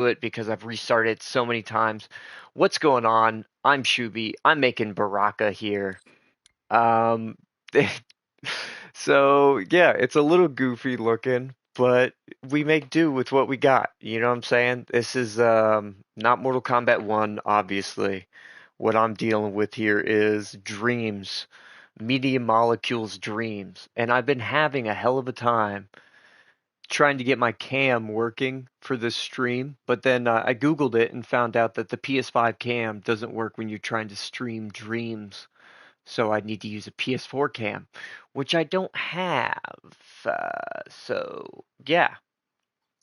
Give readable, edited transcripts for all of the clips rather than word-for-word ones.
it because I've restarted so many times. What's going on? I'm Shuby. I'm making Baraka here. Um, so yeah, it's a little goofy looking, but we make do with what we got. You know what I'm saying? This is not Mortal Kombat 1, obviously. What I'm dealing with here is dreams, media molecules dreams, and I've been having a hell of a time trying to get my cam working for this stream, but then I Googled it and found out that the PS5 cam doesn't work when you're trying to stream dreams. So I need to use a PS4 cam, which I don't have. So yeah,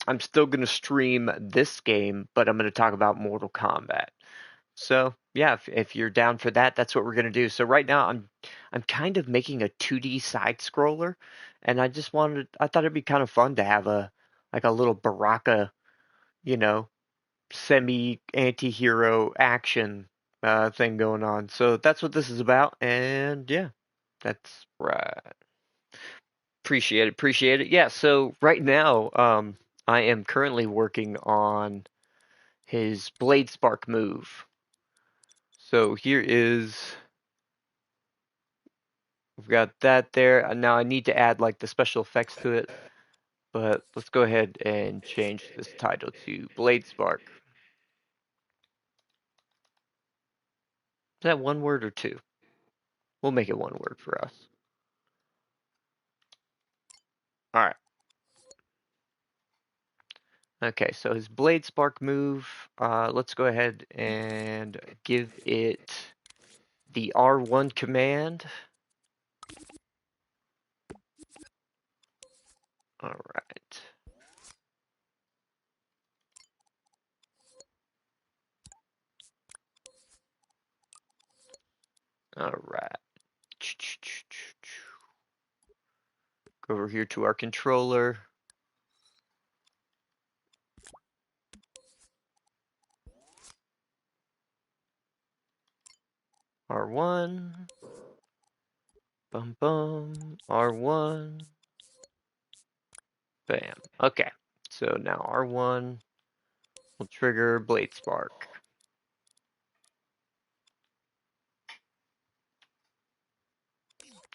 I'm still going to stream this game, but I'm going to talk about Mortal Kombat. So yeah, if you're down for that, that's what we're gonna do. So right now I'm kind of making a 2D side scroller, and I thought it'd be kind of fun to have a like a little Baraka, you know, semi anti-hero action thing going on. So that's what this is about, and yeah, that's right. Appreciate it. Yeah, so right now, I am currently working on his Blade Spark move. So here is we've got that there. Now I need to add like the special effects to it, but let's go ahead and change this title to Blade Spark. Is that one word or two? We'll make it one word for us. All right. Okay, so his Blade Spark move, let's go ahead and give it the R1 command. All right. All right. Go over here to our controller. R1. Bum bum. R1. Bam. Okay. So now R1 will trigger Blade Spark.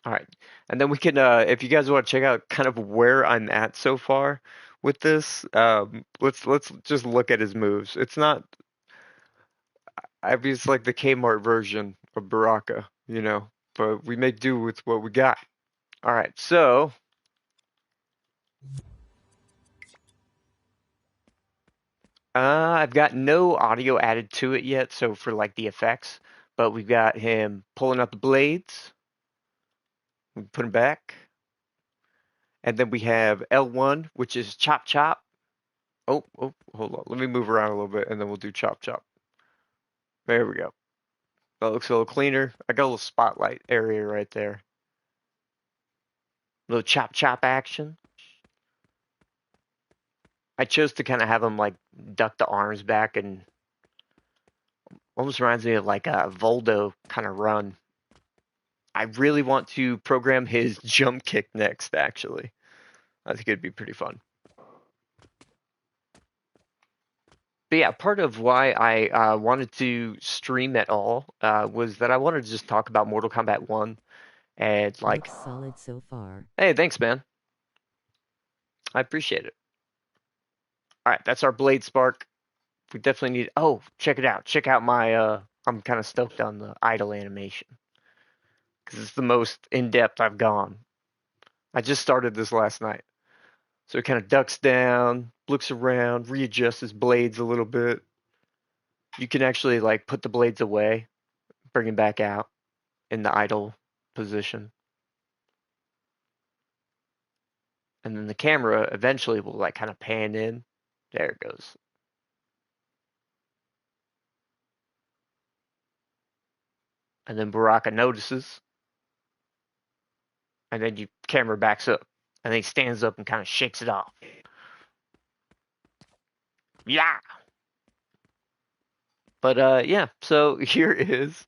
All right. And then we can, if you guys want to check out kind of where I'm at so far with this, let's just look at his moves. It's not obvious like the Kmart version of Baraka, you know, but we make do with what we got. All right. So I've got no audio added to it yet, so for like the effects, but we've got him pulling out the blades. We put him back. And then we have L1, which is chop chop. Oh, hold on. Let me move around a little bit and then we'll do chop chop. There we go. That looks a little cleaner. I got a little spotlight area right there. A little chop chop action. I chose to kind of have him like duck the arms back and almost reminds me of like a Voldo kind of run. I really want to program his jump kick next, actually. I think it'd be pretty fun. But yeah, part of why I wanted to stream at all was that I wanted to just talk about Mortal Kombat 1 and like. Looks solid so far. Hey, thanks, man. I appreciate it. All right, that's our Blade Spark. We definitely need. Oh, check it out. Check out my. I'm kind of stoked on the idle animation because it's the most in depth I've gone. I just started this last night. So it kind of ducks down, looks around, readjusts his blades a little bit. You can actually like put the blades away, bring them back out in the idle position. And then the camera eventually will like kind of pan in. There it goes. And then Baraka notices. And then you camera backs up. And then he stands up and kind of shakes it off. Yeah. But yeah, so here is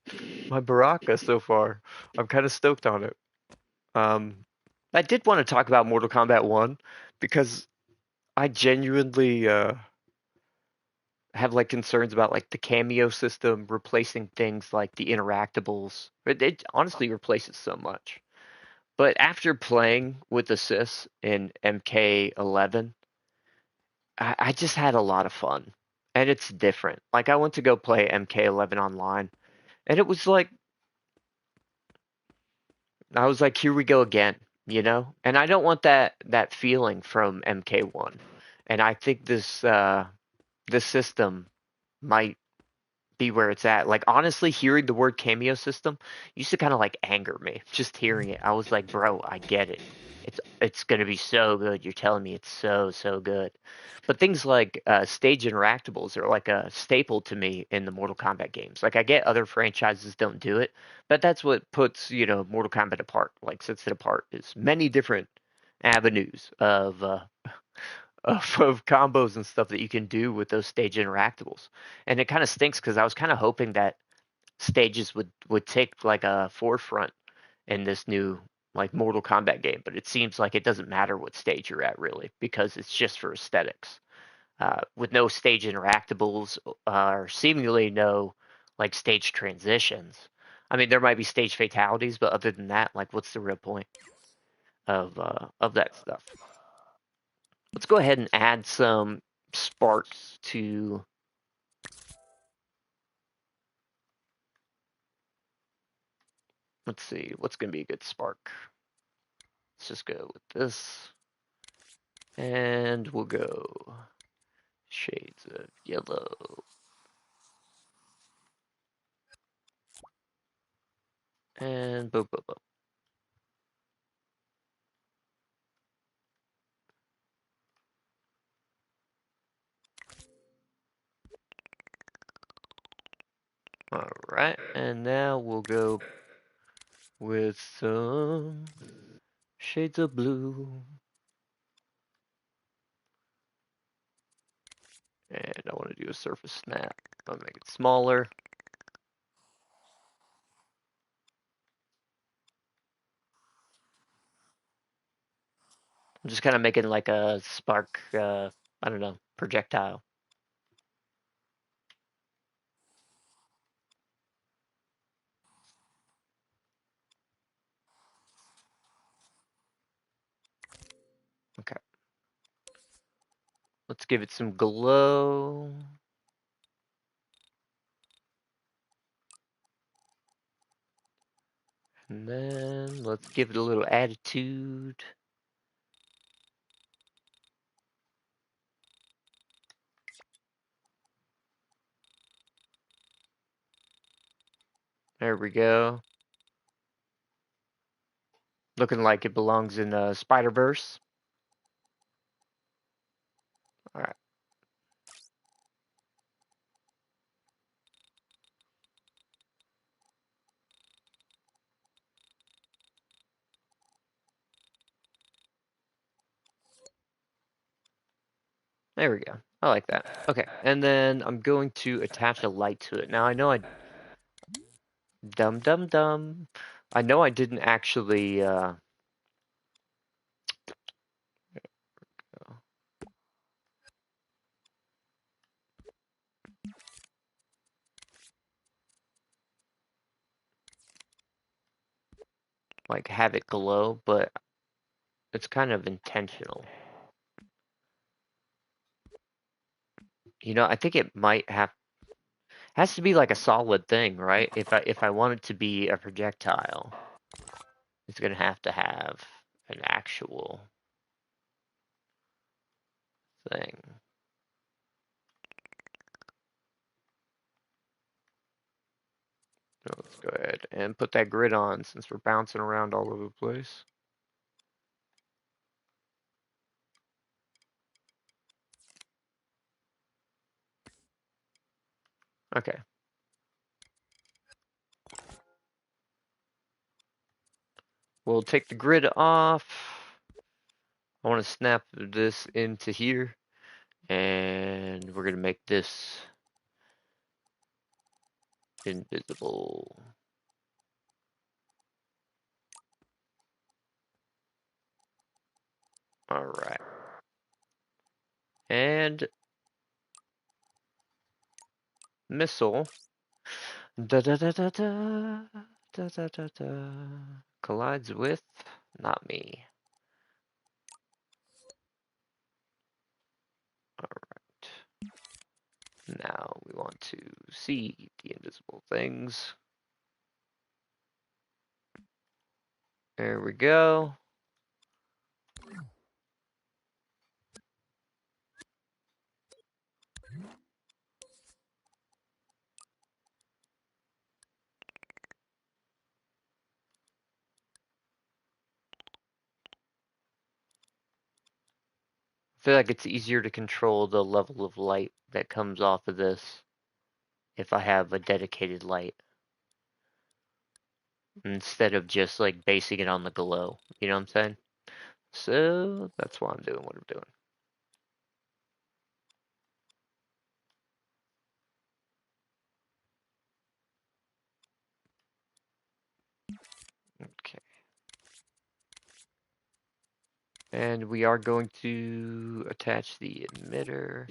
my Baraka so far. I'm kind of stoked on it. I did want to talk about Mortal Kombat 1 because I genuinely have like concerns about like the cameo system replacing things like the interactables. It honestly replaces so much. But after playing with Assist in MK11, I just had a lot of fun. And it's different. Like I went to go play MK11 online, and it was like I was like, here we go again, you know? And I don't want that feeling from MK1. And I think this system might be where it's at. Like honestly, hearing the word cameo system used to kind of like anger me. Just hearing it, I was like, bro, I get it. It's gonna be so good. You're telling me it's so good. But things like stage interactables are like a staple to me in the Mortal Kombat games. Like I get other franchises don't do it, but that's what puts Mortal Kombat apart. Like sets it apart is many different avenues of combos and stuff that you can do with those stage interactables. And it kind of stinks because I was kind of hoping that stages would take like a forefront in this new like Mortal Kombat game, but it seems like it doesn't matter what stage you're at really because it's just for aesthetics. With no stage interactables or seemingly no like stage transitions. I mean, there might be stage fatalities, but other than that, like, what's the real point of that stuff? Let's go ahead and add some sparks to. Let's see, what's going to be a good spark? Let's just go with this. And we'll go shades of yellow. And boom, boom, boom. All right, and now we'll go with some shades of blue. And I want to do a surface snap. I'll make it smaller. I'm just kind of making like a spark, I don't know, projectile. Okay. Let's give it some glow. And then let's give it a little attitude. There we go. Looking like it belongs in Spider-Verse. All right. There we go. I like that. Okay, and then I'm going to attach a light to it. Now I know I dum. I know I didn't actually like have it glow, but it's kind of intentional. I think it might have has to be like a solid thing, right? If I want it to be a projectile, it's gonna have to have an actual thing. So let's go ahead and put that grid on since we're bouncing around all over the place. Okay. We'll take the grid off. I want to snap this into here, and we're going to make this invisible. All right. And missile. Da da da da da da da da da. Collides with not me. Alright. Now we want to see the invisible things. There we go. I feel like it's easier to control the level of light that comes off of this if I have a dedicated light instead of just like basing it on the glow. You know what I'm saying? So that's why I'm doing what I'm doing. Okay. And we are going to attach the emitter.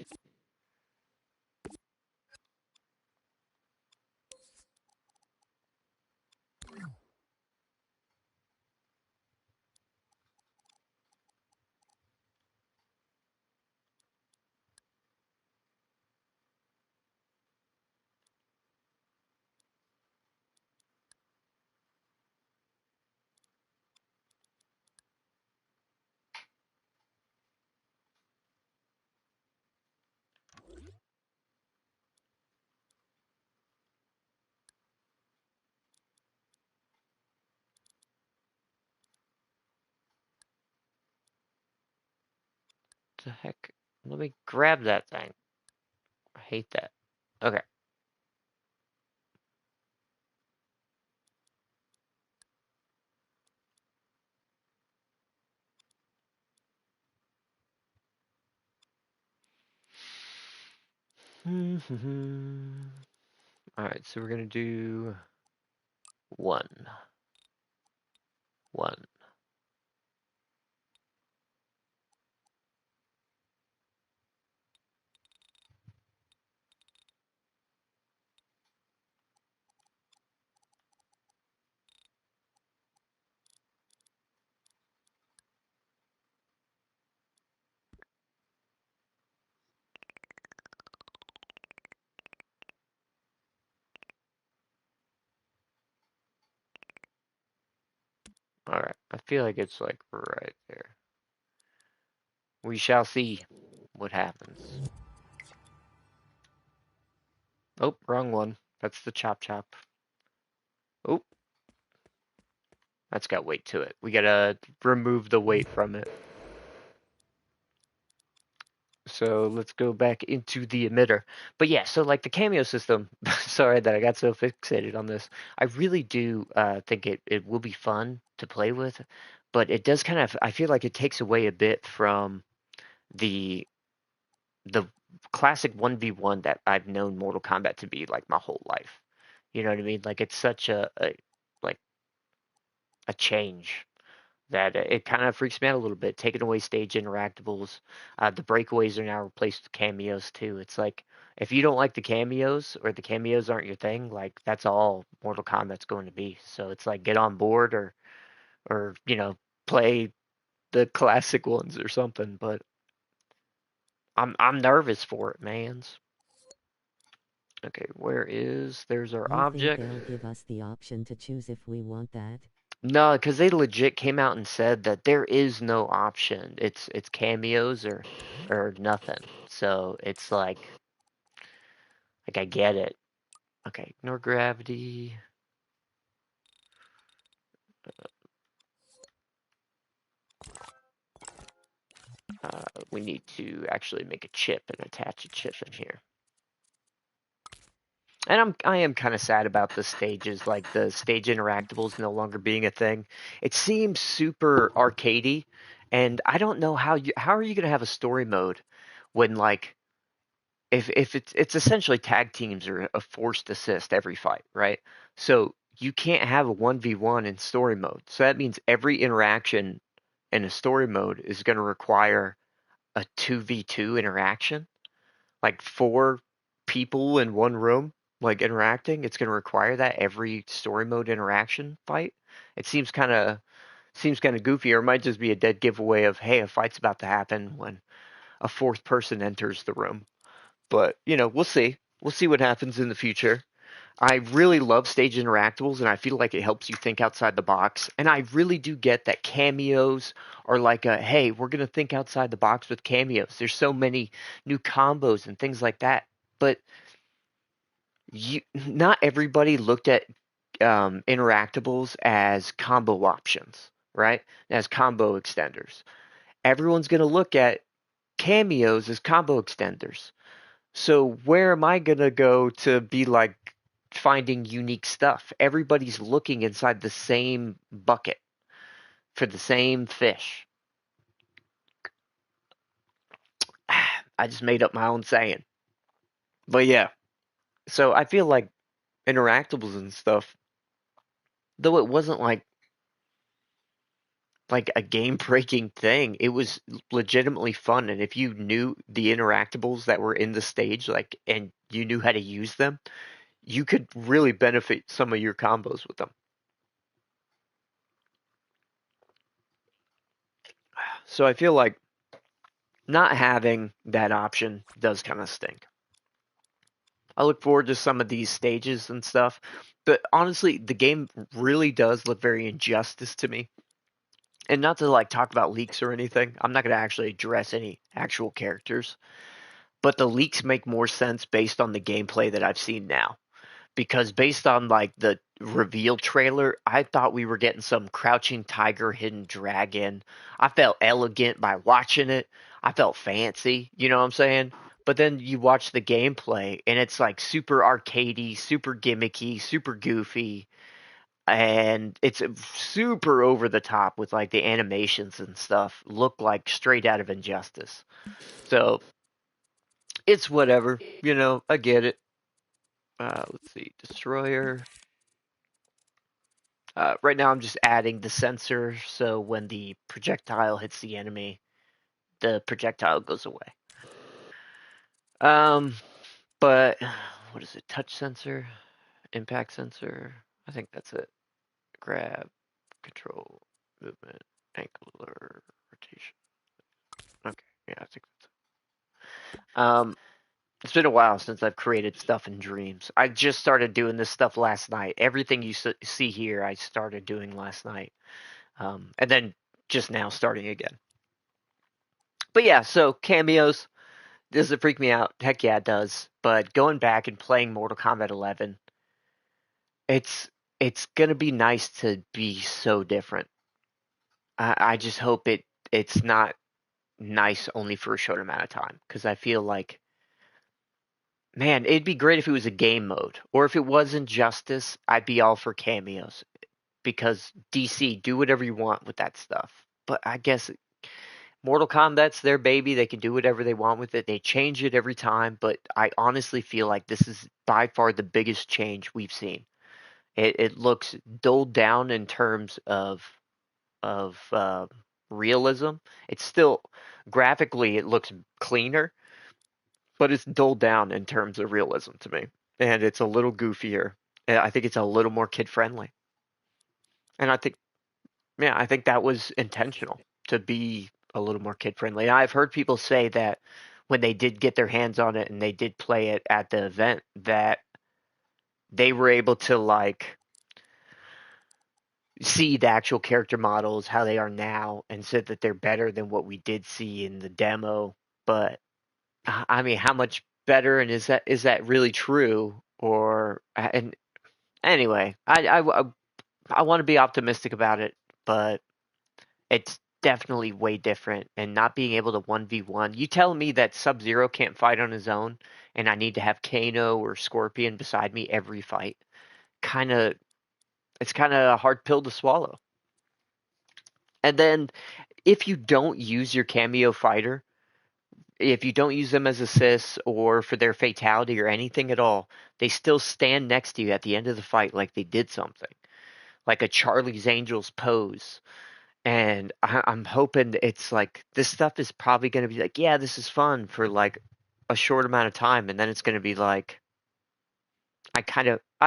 What the heck? Let me grab that thing. I hate that. Okay. Alright, so we're gonna do one. One. Alright, I feel like it's like right there. We shall see what happens. Oh, wrong one. That's the chop chop. Oh, that's got weight to it. We gotta remove the weight from it. So let's go back into the emitter. But yeah, so like the cameo system, sorry that I got so fixated on this. I really do think it will be fun to play with, but it does kind of, I feel like it takes away a bit from the the classic 1v1 that I've known Mortal Kombat to be like my whole life. You know what I mean? Like it's such a like a change that it kind of freaks me out a little bit. Taking away stage interactables, the breakaways are now replaced with cameos too. It's like if you don't like the cameos or the cameos aren't your thing, like that's all Mortal Kombat's going to be. So it's like get on board or play the classic ones or something. But I'm nervous for it, man's. Okay, there's our You think object. they'll give us the option to choose if we want that? No, because they legit came out and said that there is no option. It's cameos or nothing. So it's like I get it. Okay, ignore gravity. We need to actually make a chip and attach a chip in here. And I am kind of sad about the stages, like the stage interactables no longer being a thing. It seems super arcadey, and I don't know how are you gonna have a story mode when like if it's essentially tag teams or a forced assist every fight, right? So you can't have a 1v1 in story mode. So that means every interaction in a story mode is going to require a 2v2 interaction, like 4 people in one room, like interacting, it's going to require that every story mode interaction fight. It seems kind of goofy, or it might just be a dead giveaway of, hey, a fight's about to happen when a fourth person enters the room. But we'll see. We'll see what happens in the future. I really love stage interactables, and I feel like it helps you think outside the box. And I really do get that cameos are like a, hey, we're gonna think outside the box with cameos. There's so many new combos and things like that. But not everybody looked at interactables as combo options, right? As combo extenders. Everyone's gonna look at cameos as combo extenders. So where am I gonna go to be like finding unique stuff? Everybody's looking inside the same bucket for the same fish. I just made up my own saying. But yeah, so I feel like interactables and stuff, though it wasn't like a game breaking thing, it was legitimately fun. And if you knew the interactables that were in the stage, like, and you knew how to use them, you could really benefit some of your combos with them. So I feel like not having that option does kind of stink. I look forward to some of these stages and stuff, but honestly, the game really does look very injustice to me. And not to like talk about leaks or anything, I'm not going to actually address any actual characters, but the leaks make more sense based on the gameplay that I've seen now. Because based on like the reveal trailer, I thought we were getting some crouching tiger, hidden dragon. I felt elegant by watching it. I felt fancy, you know what I'm saying? But then you watch the gameplay and it's like super arcadey, super gimmicky, super goofy, and it's super over the top with like the animations and stuff look like straight out of Injustice. So it's whatever, I get it. Let's see, Destroyer. Right now, I'm just adding the sensor so when the projectile hits the enemy, the projectile goes away. Um, but what is it? Touch sensor, impact sensor. I think that's it. Grab, control, movement, angular rotation. Okay, yeah, I think that's it. It's been a while since I've created stuff in Dreams. I just started doing this stuff last night. Everything you see here, I started doing last night. And then just now starting again. But yeah, so cameos. Does it freak me out? Heck yeah, it does. But going back and playing Mortal Kombat 11, it's it's gonna be nice to be so different. I just hope it's not nice only for a short amount of time because I feel like, man, it'd be great if it was a game mode or if it was Injustice. I'd be all for cameos because DC do whatever you want with that stuff. But I guess Mortal Kombat's their baby. They can do whatever they want with it. They change it every time, but I honestly feel like this is by far the biggest change we've seen. It looks dulled down in terms of realism. It's still graphically it looks cleaner, but it's dulled down in terms of realism to me, and it's a little goofier. And I think it's a little more kid friendly, and I think yeah, I think that was intentional to be a little more kid friendly. I've heard people say that when they did get their hands on it and they did play it at the event, that they were able to like see the actual character models how they are now and said that they're better than what we did see in the demo. But I mean, how much better, and is that really true? Or and anyway, I want to be optimistic about it, but it's definitely way different. And not being able to 1v1. You tell me that Sub Zero can't fight on his own, and I need to have Kano or Scorpion beside me every fight. Kind of, it's kind of a hard pill to swallow. And then if you don't use your cameo fighter, if you don't use them as assists or for their fatality or anything at all, they still stand next to you at the end of the fight like they did something, like a Charlie's Angels pose. And I'm hoping it's like this stuff is probably going to be like, yeah, this is fun for like a short amount of time, and then it's going to be like I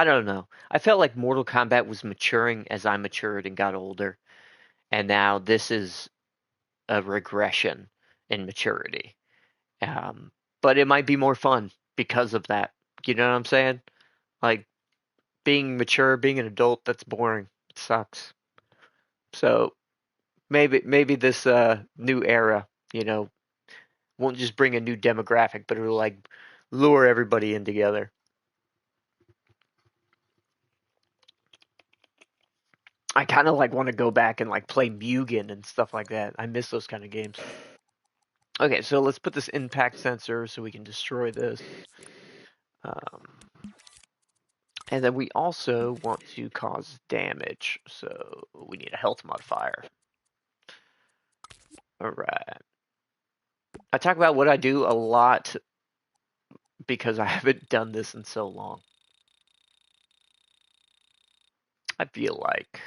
don't know. I felt like Mortal Kombat was maturing as I matured and got older, and now this is a regression in maturity. Um, but it might be more fun because of that. You know what I'm saying? Like being mature, being an adult, that's boring. It sucks. So maybe this new era, you know, won't just bring a new demographic, but it'll like lure everybody in together. I kind of like want to go back and like play Mugen and stuff like that. I miss those kind of games. Okay, so let's put this impact sensor so we can destroy this. Um, and then we also want to cause damage, so we need a health modifier. All right. I talk about what I do a lot because I haven't done this in so long. I feel like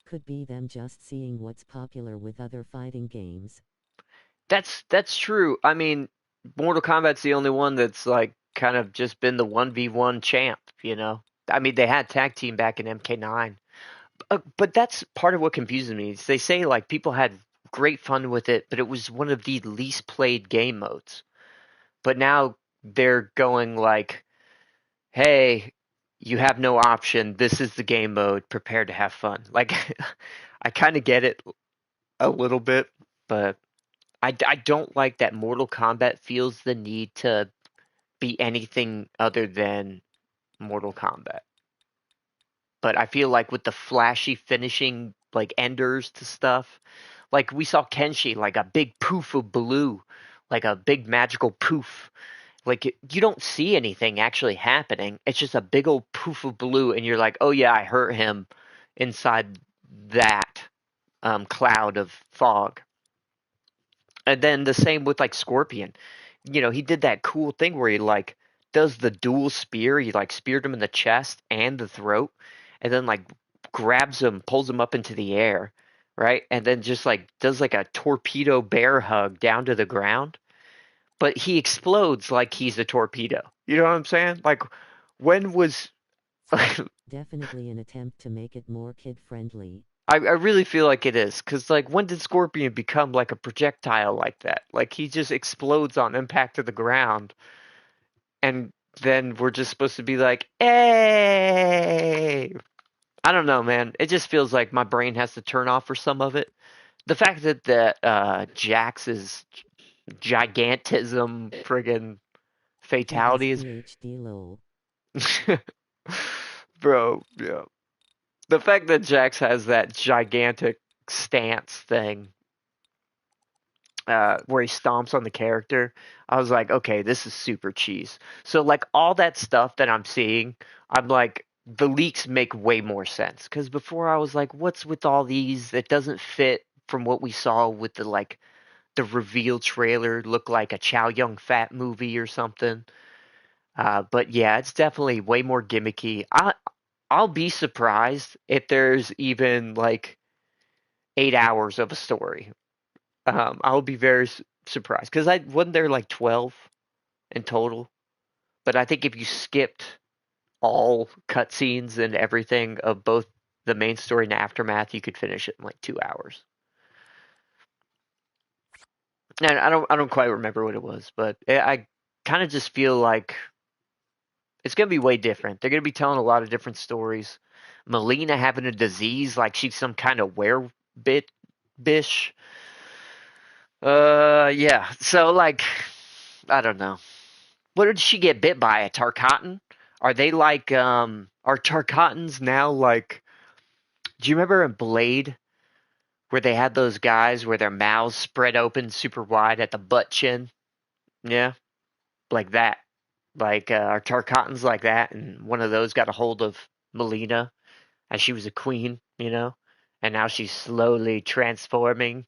Could be them just seeing what's popular with other fighting games. that's true. I mean, Mortal Kombat's the only one that's like kind of just been the 1v1 champ, you know. I mean, they had tag team back in MK9. But that's part of what confuses me. Is they say like people had great fun with it, but it was one of the least played game modes. But now they're going like, "Hey, you have no option. This is the game mode. Prepare to have fun." Like I kind of get it a little bit, but I don't like that Mortal Kombat feels the need to be anything other than Mortal Kombat. But I feel like with the flashy finishing like enders to stuff, like we saw Kenshi like a big poof of blue, like a big magical poof. Like you don't see anything actually happening. It's just a big old poof of blue, and you're like, oh yeah, I hurt him inside that cloud of fog. And then the same with like Scorpion. You know, he did that cool thing where he like does the dual spear. He like speared him in the chest and the throat, and then like grabs him, pulls him up into the air, right? And then just like does like a torpedo bear hug down to the ground. But he explodes like he's a torpedo. You know what I'm saying? Like when was Definitely an attempt to make it more kid-friendly. I really feel like it is because like when did Scorpion become like a projectile like that? Like he just explodes on impact to the ground, and then we're just supposed to be like, hey. I don't know, man. It just feels like my brain has to turn off for some of it. The fact that Jax's gigantism friggin' He has fatality is PhD lol. bro, yeah. The fact that Jax has that gigantic stance thing where he stomps on the character, I was like, okay, this is super cheese. So like all that stuff that I'm seeing, I'm like, the leaks make way more sense. Because before I was like, what's with all these that doesn't fit from what we saw with the like the reveal trailer look like a Chow Yun Fat movie or something. But yeah, it's definitely way more gimmicky. I'll be surprised if there's even like 8 hours of a story. I'll be very surprised because I wasn't there like 12 in total. But I think if you skipped all cutscenes and everything of both the main story and aftermath, you could finish it in like 2 hours. And I don't quite remember what it was, but I kind of just feel like it's gonna be way different. They're gonna be telling a lot of different stories. Melina having a disease like she's some kind of bit bish. Yeah. So like, I don't know. What did she get bit by? A Tarkatan? Are they like are Tarkatans now like do you remember in Blade where they had those guys where their mouths spread open super wide at the butt chin? Yeah, like that. Like are Tarkatans like that and one of those got a hold of Melina as she was a queen, you know? And now she's slowly transforming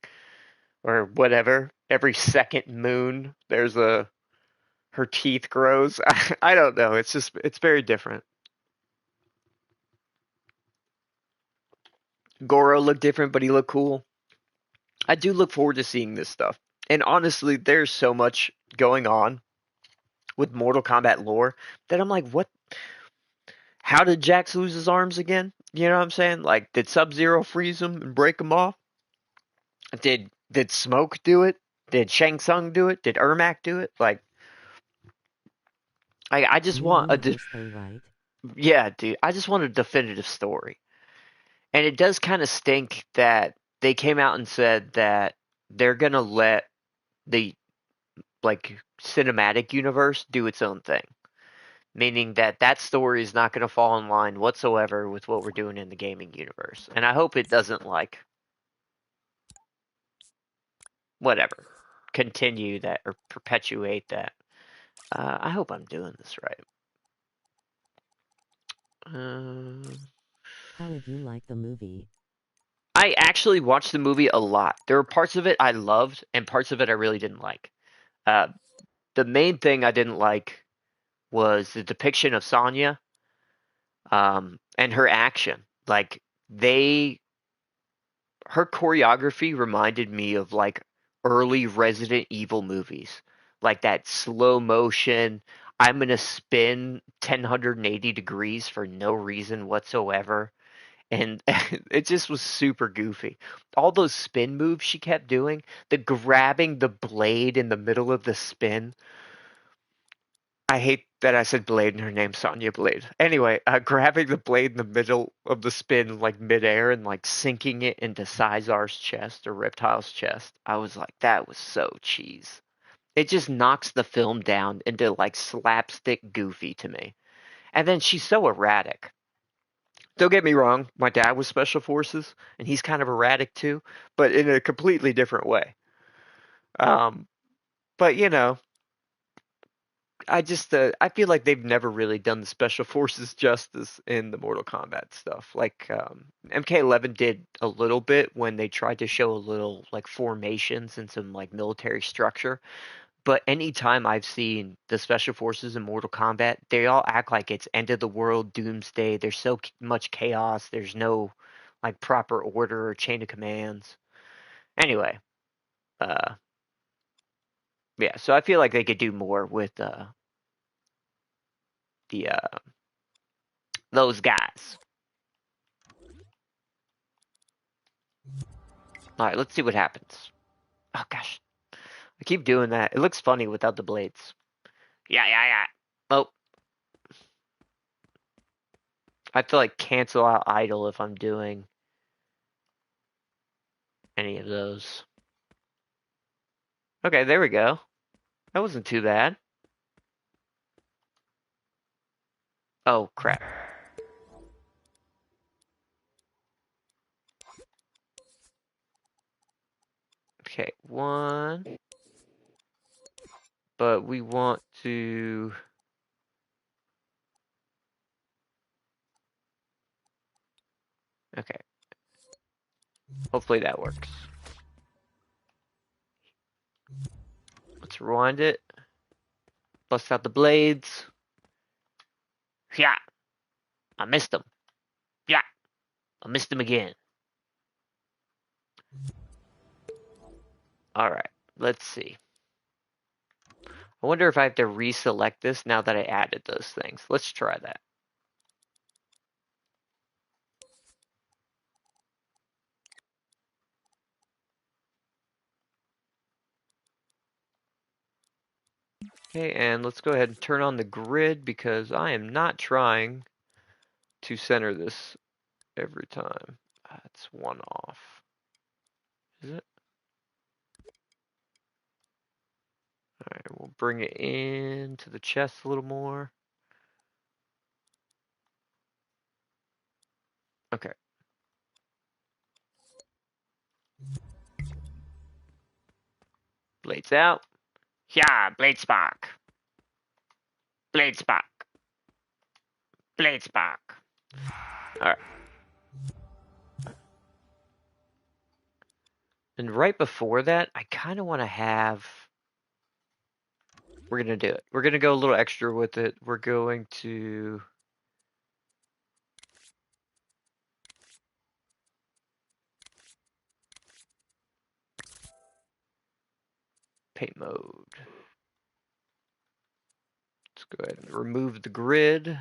or whatever. Every second moon there's a her teeth grows. I don't know. It's just it's very different. Goro looked different, but he looked cool. I do look forward to seeing this stuff. And honestly, there's so much going on with Mortal Kombat lore that I'm like, what? How did Jax lose his arms again? You know what I'm saying? Like, did Sub-Zero freeze him and break him off? Did Smoke do it? Did Shang Tsung do it? Did Ermac do it? Like, I just New want a universe though, right? yeah, dude. I just want a definitive story. And it does kind of stink that they came out and said that they're gonna let the like cinematic universe do its own thing, meaning that that story is not gonna fall in line whatsoever with what we're doing in the gaming universe. And I hope it doesn't like whatever continue that or perpetuate that. I hope I'm doing this right. Um, How did you like the movie? I actually watched the movie a lot. There were parts of it I loved and parts of it I really didn't like. Uh, the main thing I didn't like was the depiction of Sonya, and her action. Like they, her choreography reminded me of like early Resident Evil movies, like that slow motion. I'm gonna spin 1080 degrees for no reason whatsoever. And it just was super goofy. All those spin moves she kept doing, the grabbing the blade in the middle of the spin. I hate that I said Blade and her name's Sonya Blade. Anyway, grabbing the blade in the middle of the spin, like midair, and like sinking it into Caesar's chest or Reptile's chest. I was like, that was so cheese. It just knocks the film down into like slapstick goofy to me. And then she's so erratic. Don't get me wrong, my dad was special forces, and he's kind of erratic too, but in a completely different way. Um, but you know, I feel like they've never really done the special forces justice in the Mortal Kombat stuff. Like MK11 did a little bit when they tried to show a little like formations and some like military structure. But anytime I've seen the special forces in Mortal Kombat, they all act like it's end of the world, doomsday. There's so much chaos. There's no like proper order or chain of commands. Anyway, uh, yeah. So I feel like they could do more with the those guys. All right, let's see what happens. Oh gosh, I keep doing that. It looks funny without the blades. Yeah, yeah, yeah. Oh, I have to like cancel out idle if I'm doing any of those. Okay, there we go. That wasn't too bad. Oh crap. Okay, one. But we want to. Okay, hopefully that works. Let's rewind it. Bust out the blades. Yeah, I missed them. Yeah, I missed them again. All right, let's see. I wonder if I have to reselect this now that I added those things. Let's try that. Okay, and let's go ahead and turn on the grid because I am not trying to center this every time. That's one off. Is it? Alright, we'll bring it into the chest a little more. Okay. Blades out. Yeah, blade spark. Blade spark. Blade spark. Alright. And right before that, I kind of want to have. We're going to do it. We're going to go a little extra with it. We're going to. paint mode. Let's go ahead and remove the grid.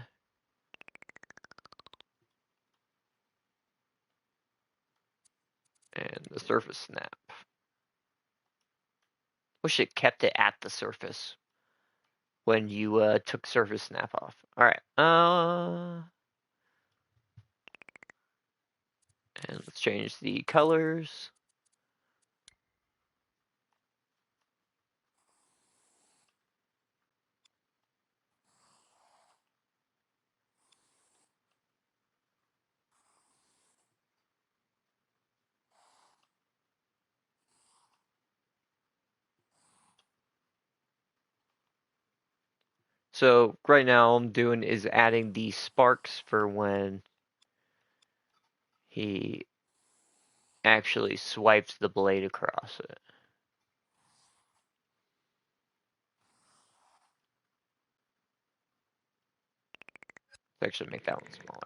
And the surface snap. Wish it kept it at the surface when you took surface snap off. Alright. And let's change the colors. So right now all I'm doing is adding the sparks for when he actually swipes the blade across it. Let's actually make that one smaller.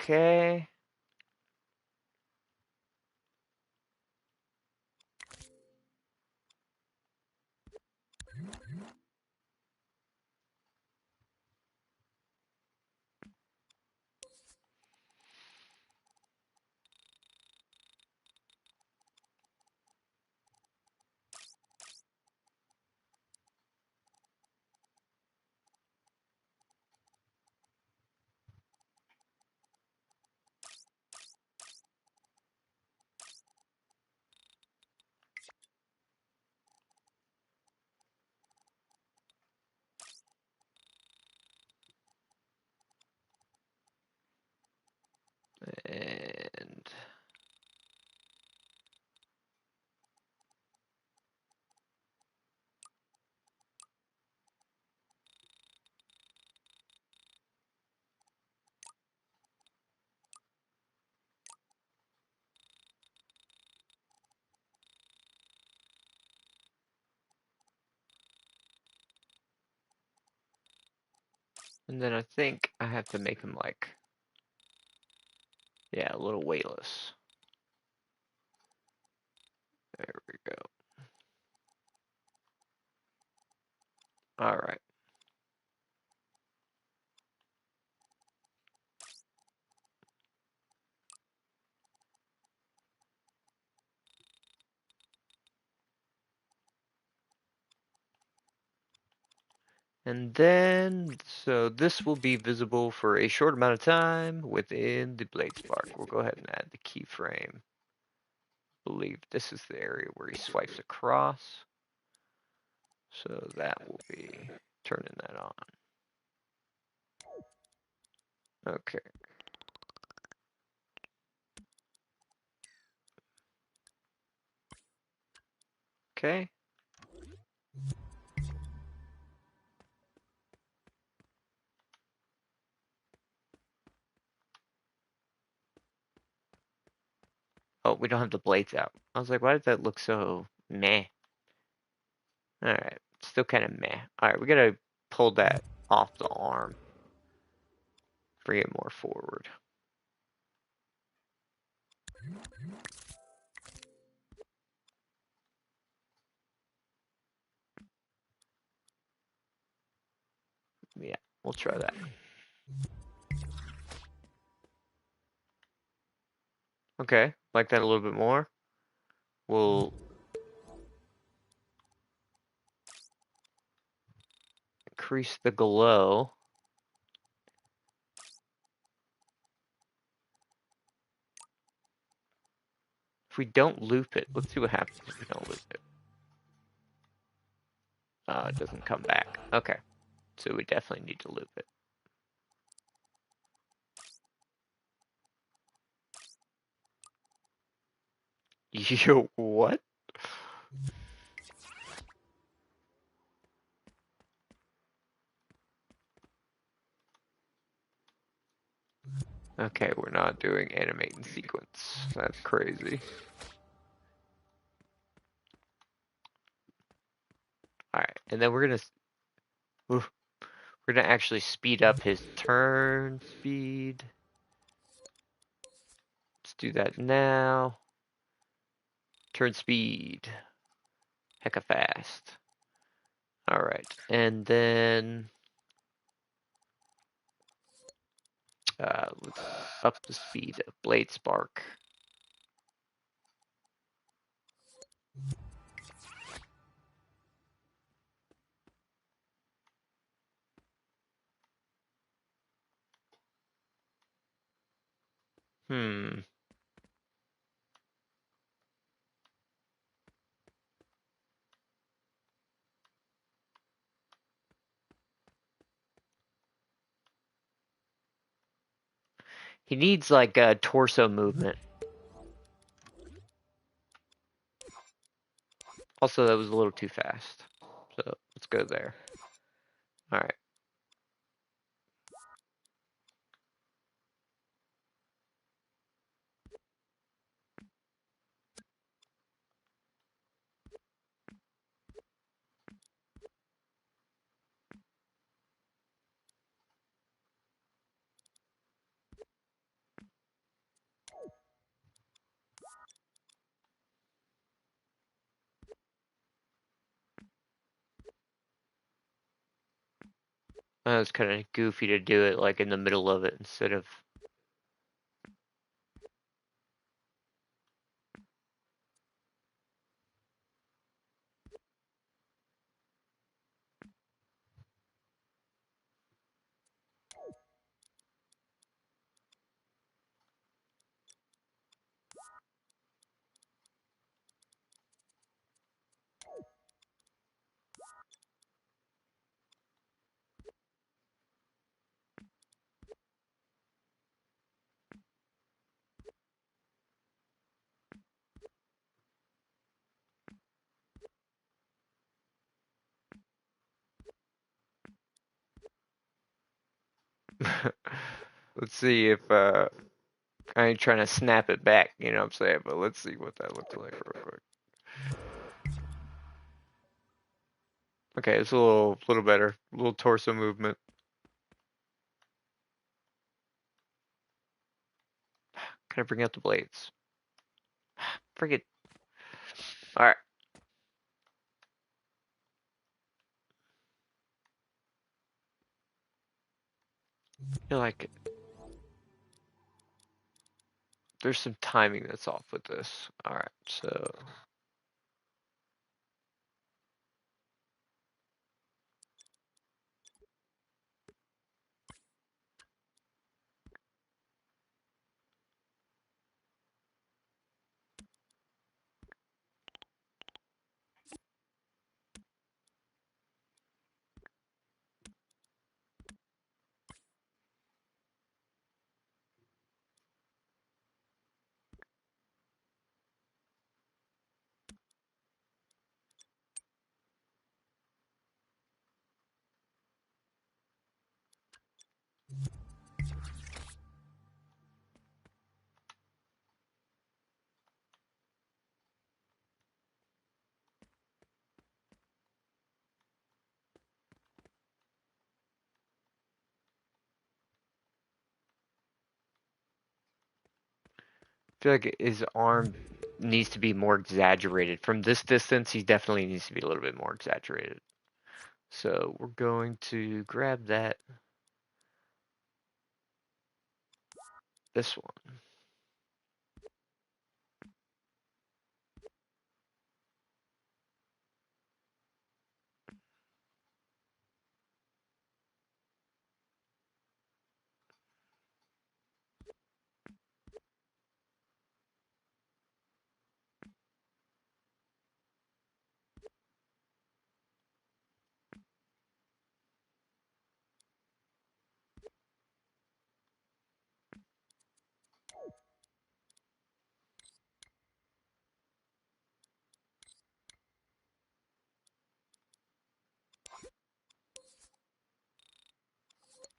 Okay. And then I think I have to make him like, yeah, a little weightless. There we go. Alright. And then, so this will be visible for a short amount of time within the blade spark. We'll go ahead and add the keyframe. I believe this is the area where he swipes across. So that will be turning that on. Okay. Okay. Oh, we don't have the blades out. I was like, why does that look so meh? Alright, still kind of meh. Alright, we gotta pull that off the arm. Bring it more forward. Yeah, we'll try that. Okay, like that a little bit more. We'll increase the glow. If we don't loop it, let's see what happens if we don't loop it. It doesn't come back. Okay, so we definitely need to loop it. Yo, what? Okay, we're not doing animate in sequence. That's crazy. Alright, and then we're gonna actually speed up his turn speed. do that now. Turn speed. Hecka fast. Alright, and then let's up the speed of Blade Spark. Hmm. He needs like a torso movement. Also, that was a little too fast. So let's go there. Alright. That was kind of goofy to do it like in the middle of it instead of. Let's see if I ain't trying to snap it back, you know what I'm saying? But let's see what that looks like real quick. Okay, it's a little better. A little torso movement. Can I bring out the blades? Forget. Alright. I feel like there's some timing that's off with this. Alright, so. I feel like his arm needs to be more exaggerated. From this distance, he definitely needs to be a little bit more exaggerated. So we're going to grab that. This one.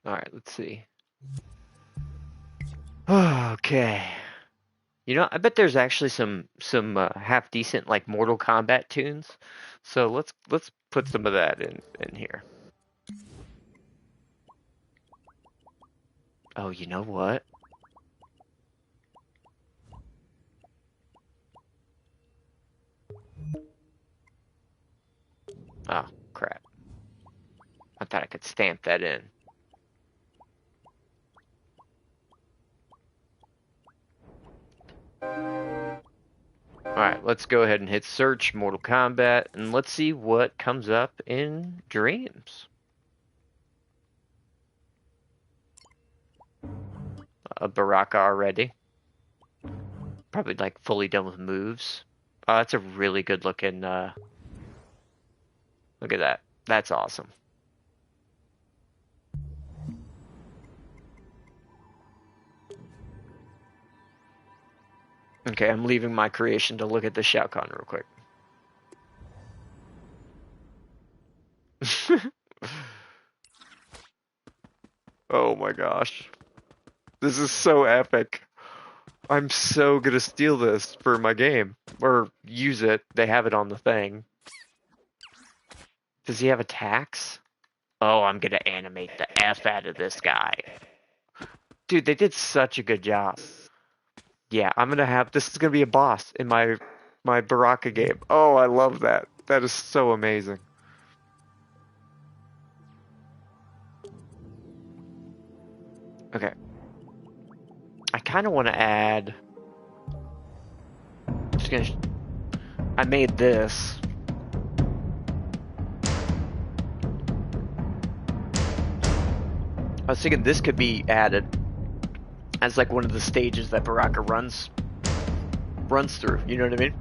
Alright, let's see. Okay. You know, I bet there's actually some half decent like Mortal Kombat tunes. So let's put some of that in here. Oh, you know what? Oh, crap. I thought I could stamp that in. Alright, let's go ahead and hit search Mortal Kombat and let's see what comes up in Dreams. Baraka already. Probably like fully done with moves. Oh, that's a really good looking, look at that. That's awesome. Okay, I'm leaving my creation to look at the Shao Kahn real quick. Oh my gosh. This is so epic. I'm so gonna steal this for my game. Or use it. They have it on the thing. Does he have attacks? Oh, I'm gonna animate the F out of this guy. Dude, they did such a good job. Yeah, I'm gonna have this is gonna be a boss in my Baraka game. Oh, I love that. That is so amazing. Okay. I kind of want to add. Just gonna. I made this. I was thinking this could be added as like one of the stages that Baraka runs through. You know what I mean?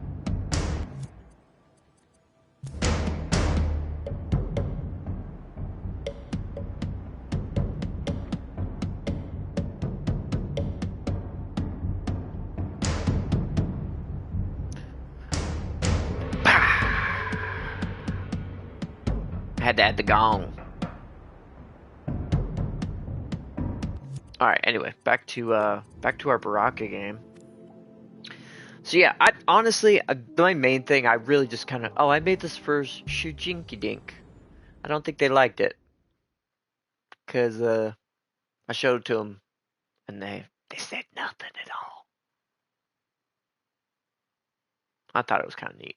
Had to add the gong. All right. Anyway, back to our Baraka game. So yeah, I honestly my main thing I really just kind of I made this for Shujinky Dink. I don't think they liked it because I showed it to them and they said nothing at all. I thought it was kind of neat.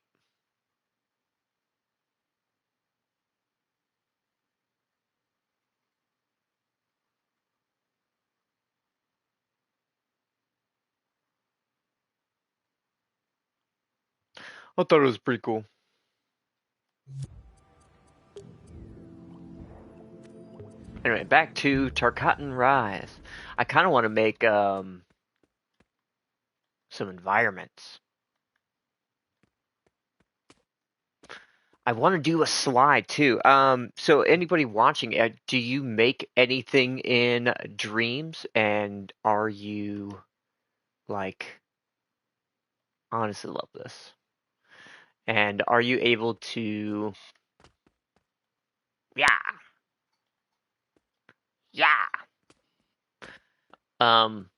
I thought it was pretty cool. Anyway, back to Tarkatan Rise. I kind of want to make some environments. I want to do a slide too. So anybody watching, do you make anything in Dreams? And are you like honestly love this? And are you able to? Yeah, yeah. Um,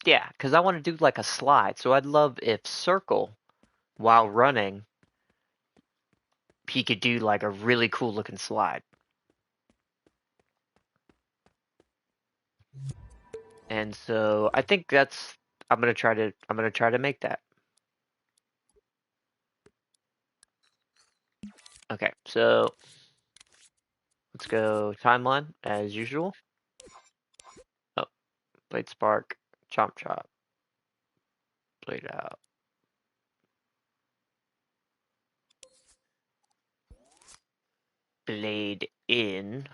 yeah, because I want to do like a slide. So I'd love if Circle, while running, he could do like a really cool looking slide. And so I think that's I'm gonna try to make that. Okay, so let's go timeline as usual. Oh, blade spark, chomp chop, blade out, blade in,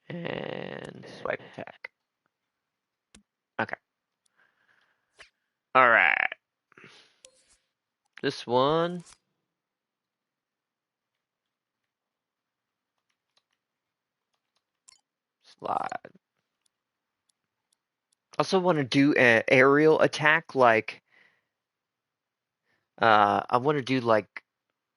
and swipe attack. Okay. All right. This one. Slide. Also want to do an aerial attack like I want to do like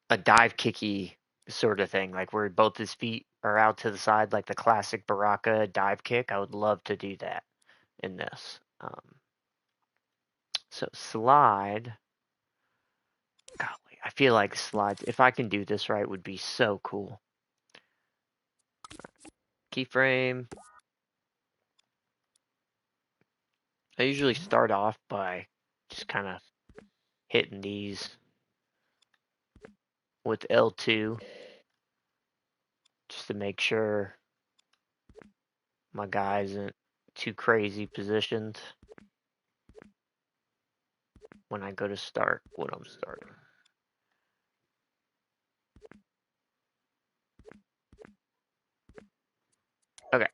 a dive kicky sort of thing, like where both his feet are out to the side, like the classic Baraka dive kick. I would love to do that in this. So slide. Golly, I feel like slides, if I can do this right, would be so cool. Keyframe. I usually start off by just kind of hitting these with L2 just to make sure my guy isn't too crazy positioned when I go to start what I'm starting. Okay.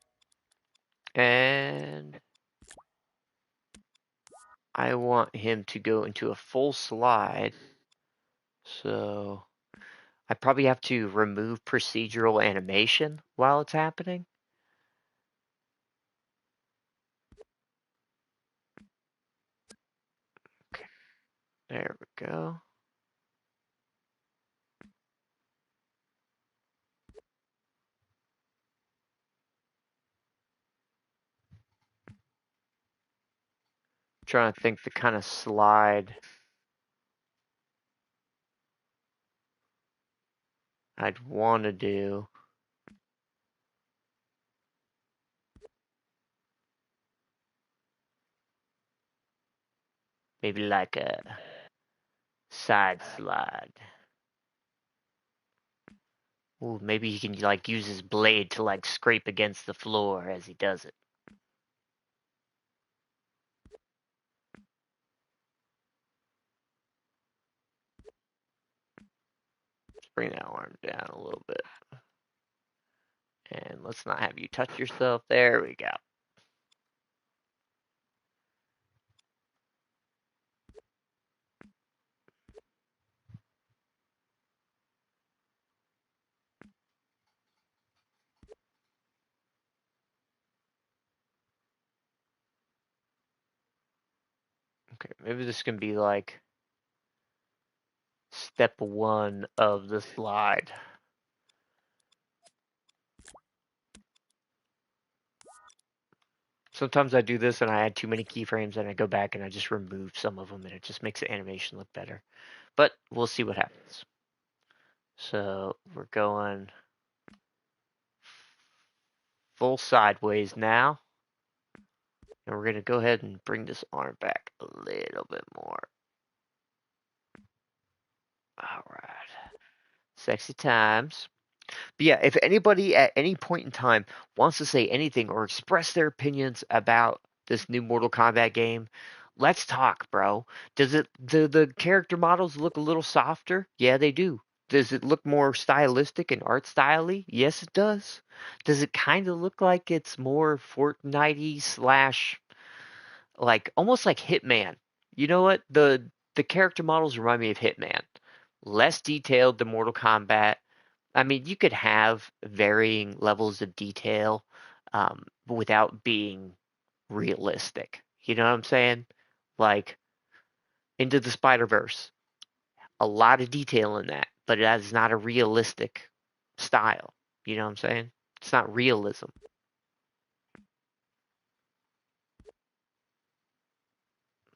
And I want him to go into a full slide. So I probably have to remove procedural animation while it's happening. Okay. There we go. Trying to think the kind of slide I'd want to do. Maybe like a side slide. Ooh, maybe he can like use his blade to like scrape against the floor as he does it. Let's bring that arm down a little bit. And let's not have you touch yourself. There we go. Okay, maybe this can be like step one of the slide. Sometimes I do this and I add too many keyframes and I go back and I just remove some of them and it just makes the animation look better. But we'll see what happens. So we're going full sideways now. And we're going to go ahead and bring this arm back a little bit more. All right. Sexy times. But yeah, if anybody at any point in time wants to say anything or express their opinions about this new Mortal Kombat game, let's talk, bro. Does it the character models look a little softer? Yeah, they do. Does it look more stylistic and art styley? Yes, it does. Does it kind of look like it's more Fortnite slash like almost like Hitman? You know what? The character models remind me of Hitman. Less detailed than Mortal Kombat. I mean, you could have varying levels of detail without being realistic. You know what I'm saying? Like Into the Spider-Verse, a lot of detail in that, but that is not a realistic style. You know what I'm saying? It's not realism.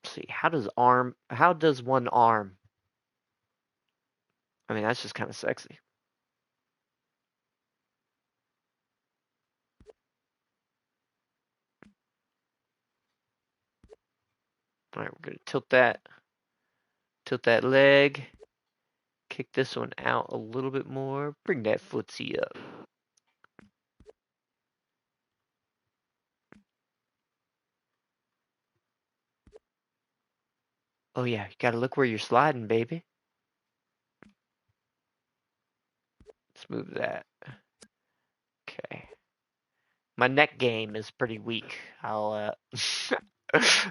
Let's see, how does one arm? I mean, that's just kind of sexy. All right, we're gonna tilt that leg, kick this one out a little bit more, bring that footsie up. Oh yeah, you gotta look where you're sliding, baby. Let's move that. Okay. My neck game is pretty weak.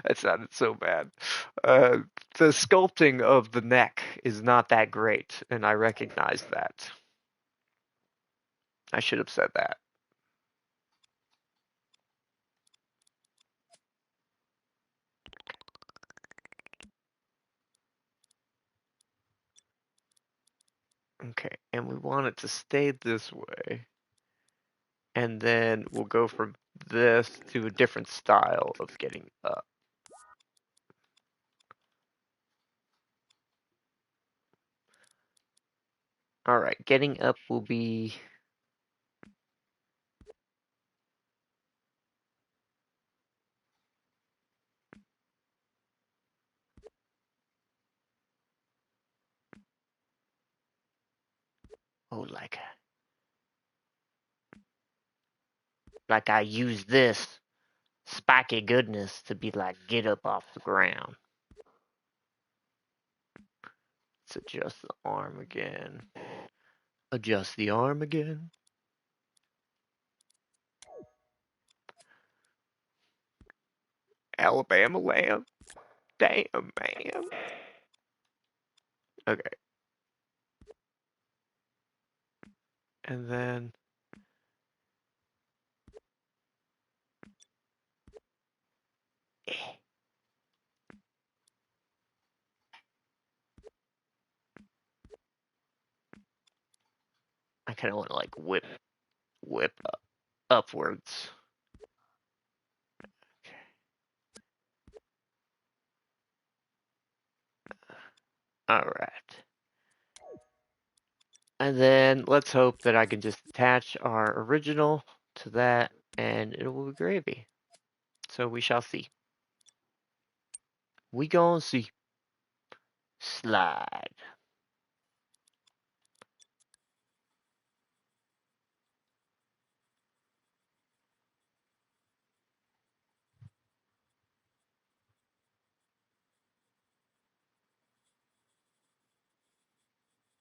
That sounded so bad. Uh, the sculpting of the neck is not that great, and I recognize that. I should have said that. Okay, and we want it to stay this way. And then we'll go from this to a different style of getting up. Alright, getting up will be Oh, like I use this spiky goodness to be like, get up off the ground. Let's adjust the arm again. Adjust the arm again. Alabama lamb. Damn, man. Okay. And then I kind of want to like whip upwards. Okay. All right. And then let's hope that I can just attach our original to that and it will be gravy. So we shall see. We gonna see. Slide.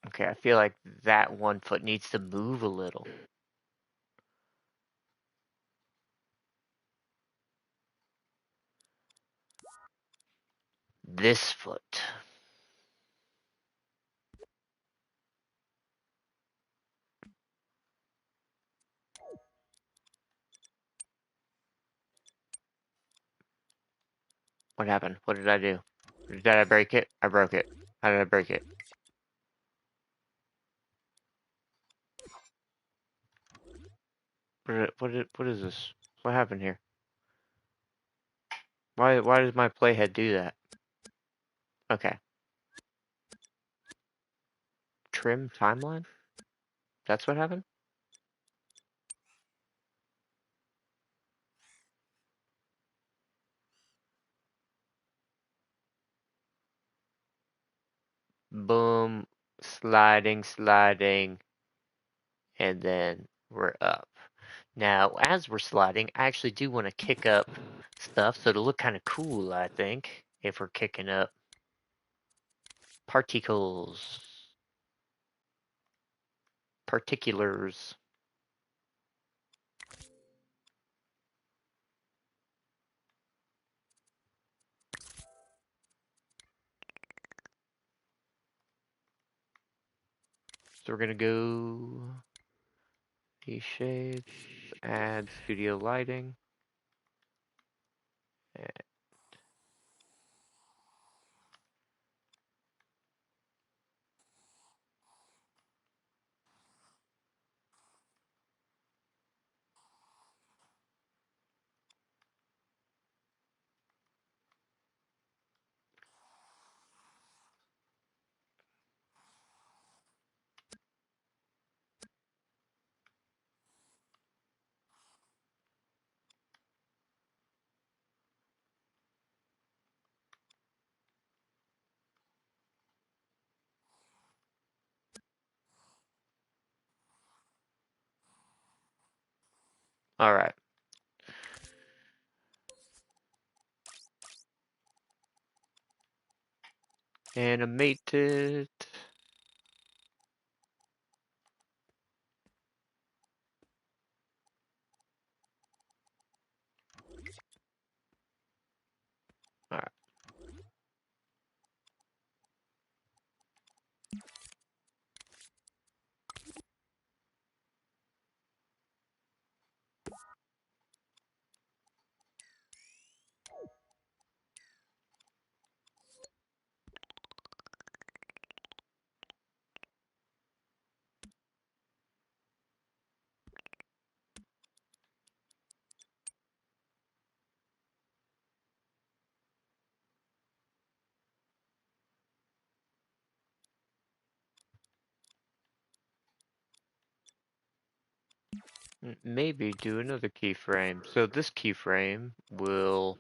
Okay, I feel like that one foot needs to move a little. This foot. What happened? What did I do? Did I break it? I broke it. How did I break it? What is this? What happened here? Why does my playhead do that? Okay. Trim timeline? That's what happened? Boom, sliding, and then we're up. Now, as we're sliding, I actually do want to kick up stuff, so it'll look kind of cool, I think, if we're kicking up particles, particulars. So we're gonna go these shapes, add studio lighting. All right. Animated. All right. Maybe do another keyframe. So this keyframe will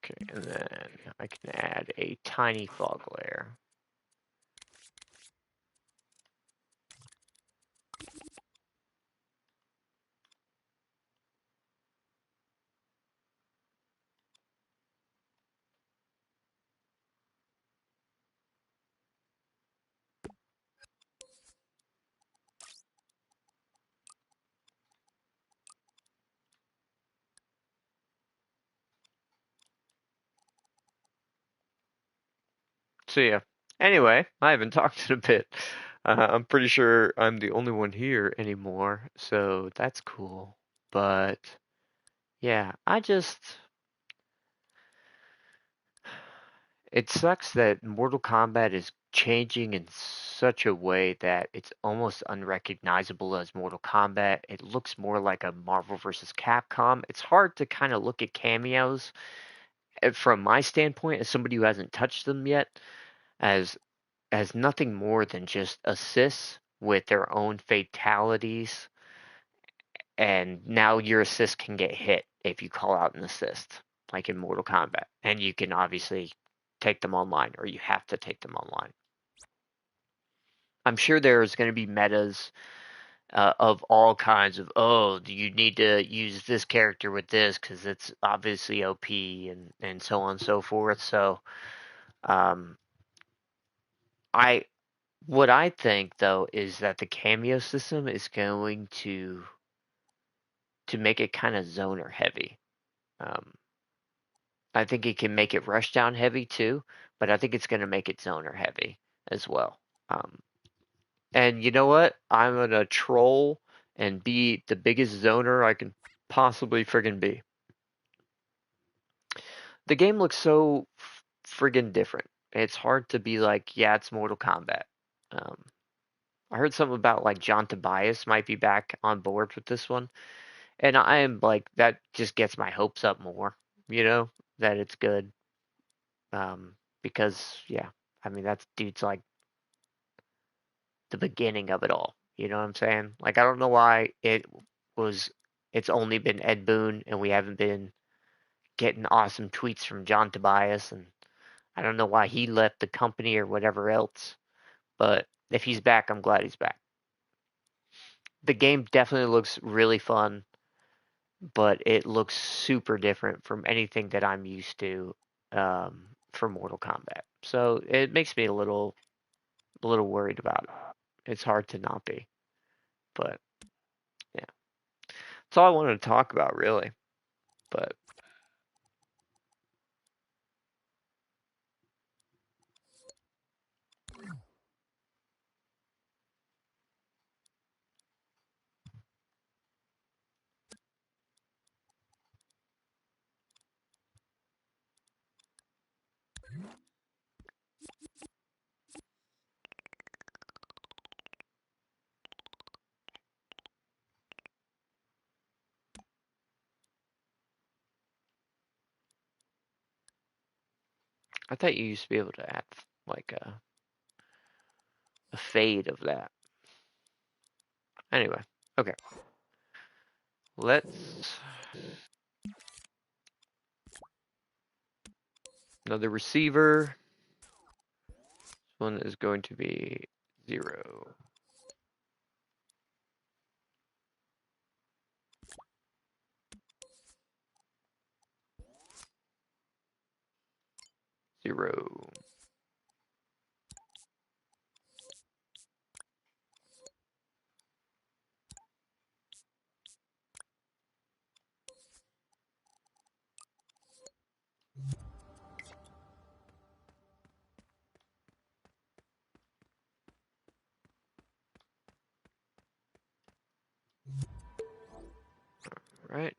Okay, and then I can add a tiny fog layer. So yeah. Anyway, I haven't talked in a bit. I'm pretty sure I'm the only one here anymore, so that's cool. But yeah, it sucks that Mortal Kombat is changing in such a way that it's almost unrecognizable as Mortal Kombat. It looks more like a Marvel vs. Capcom. It's hard to kind of look at cameos from my standpoint as somebody who hasn't touched them yet as nothing more than just assists with their own fatalities, and now your assist can get hit if you call out an assist, like in Mortal Kombat, and you can obviously take them online, or you have to take them online. I'm sure there's going to be metas of all kinds of, oh, you need to use this character with this because it's obviously OP, and so on and so forth. So um, I what I think though is that the cameo system is going to make it kind of zoner heavy. Um, I think it can make it rushdown heavy too, but I think it's going to make it zoner heavy as well. Um, and you know what? I'm gonna troll and be the biggest zoner I can possibly friggin' be. The game looks so friggin' different. It's hard to be like, yeah, it's Mortal Kombat. Um, I heard something about like John Tobias might be back on board with this one, and I am like, that just gets my hopes up more, you know, that it's good. Because yeah, I mean that's dude's like the beginning of it all. You know what I'm saying? Like I don't know why was it's only been Ed Boon and we haven't been getting awesome tweets from John Tobias, and I don't know why he left the company or whatever else. But if he's back, I'm glad he's back. The game definitely looks really fun, but it looks super different from anything that I'm used to for Mortal Kombat. So it makes me a little worried about it. It's hard to not be, but yeah, that's all I wanted to talk about really. But I thought you used to be able to add like a fade of that. Anyway, okay, let's another receiver. This one is going to be 0, 0. Right.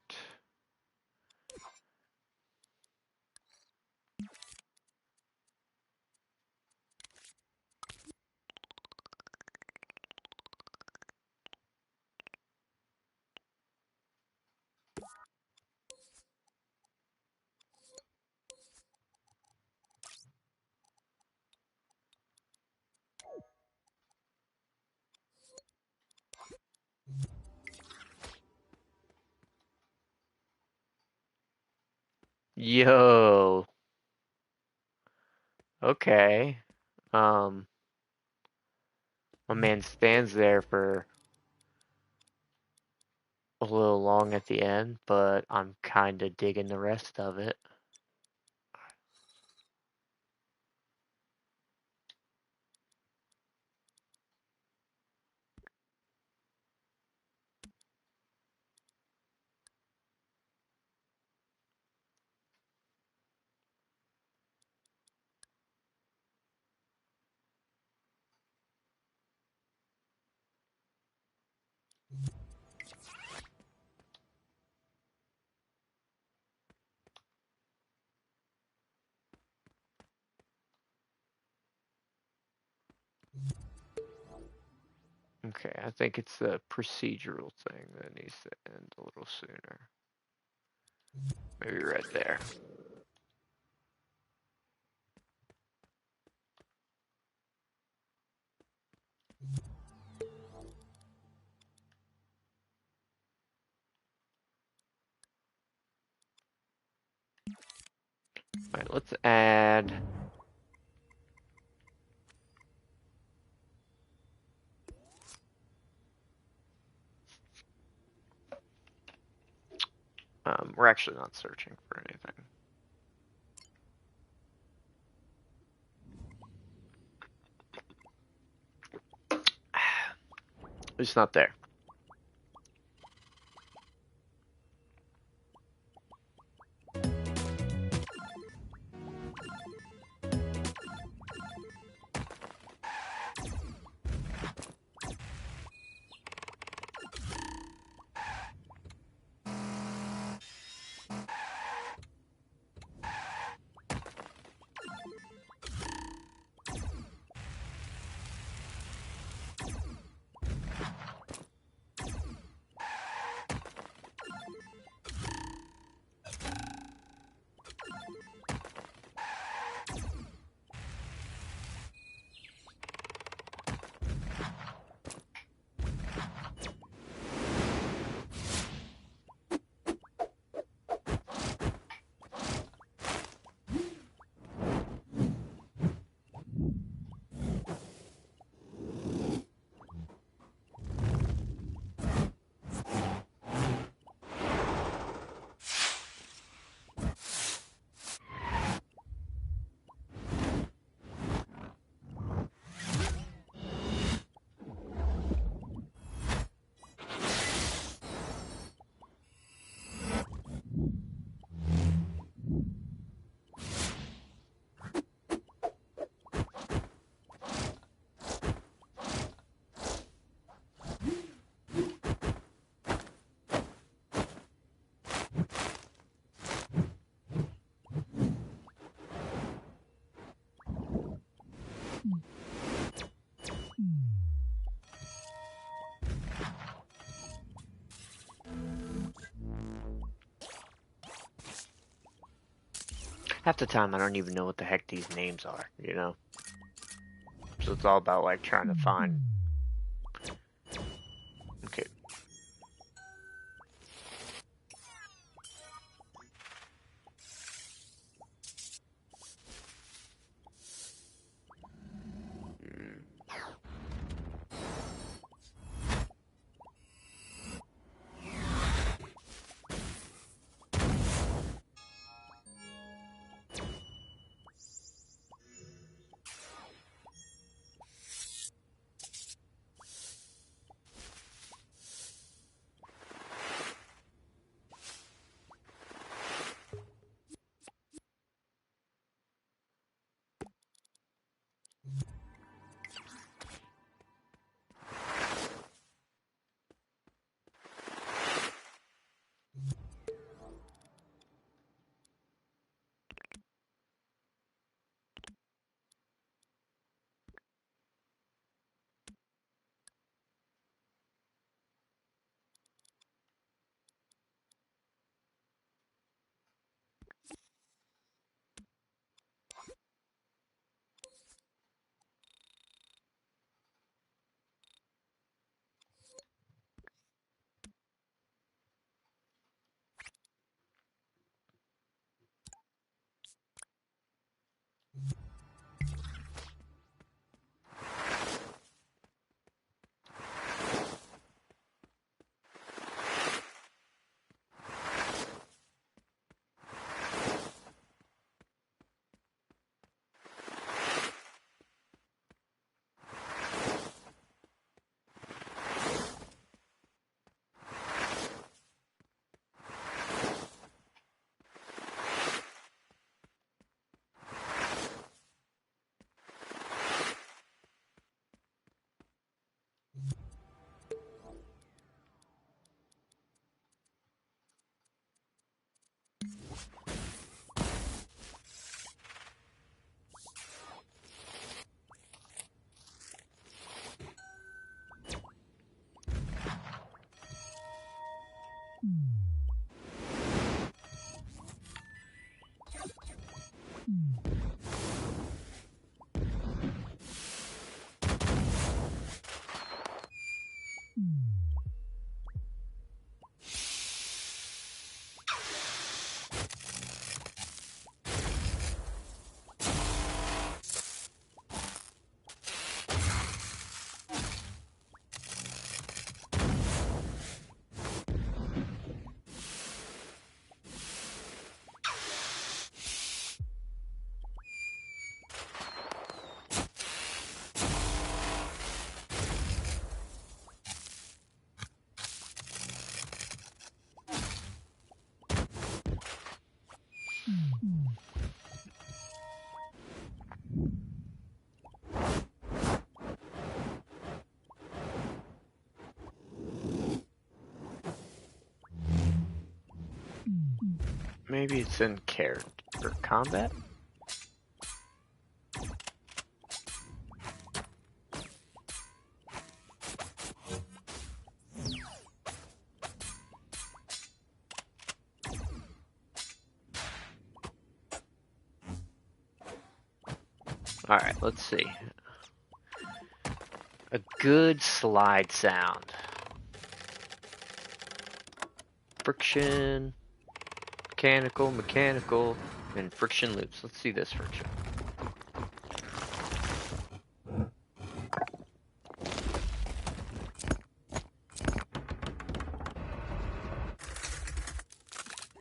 Yo. Okay. Um, my man stands there for a little long at the end, but I'm kinda digging the rest of it. Okay, I think it's the procedural thing that needs to end a little sooner. Maybe right there. Alright, let's add we're actually not searching for anything. It's not there. Half the time I don't even know what the heck these names are, you know? So it's all about like trying to find. Okay. Maybe it's in character or combat? Alright, let's see. A good slide sound. Friction, mechanical, and friction loops. Let's see this friction.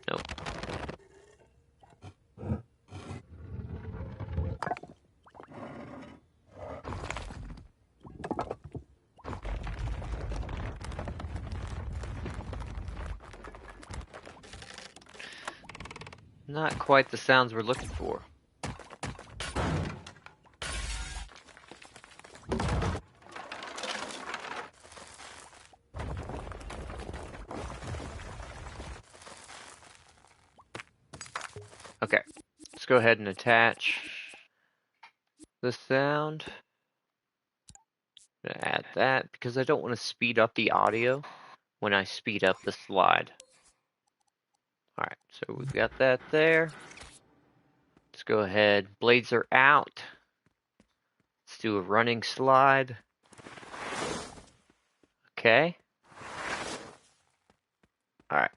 Nope. Not quite the sounds we're looking for. Okay, let's go ahead and attach the sound. I'm gonna add that because I don't want to speed up the audio when I speed up the slide. Alright, so we've got that there. Let's go ahead. Blades are out. Let's do a running slide. Okay. Alright.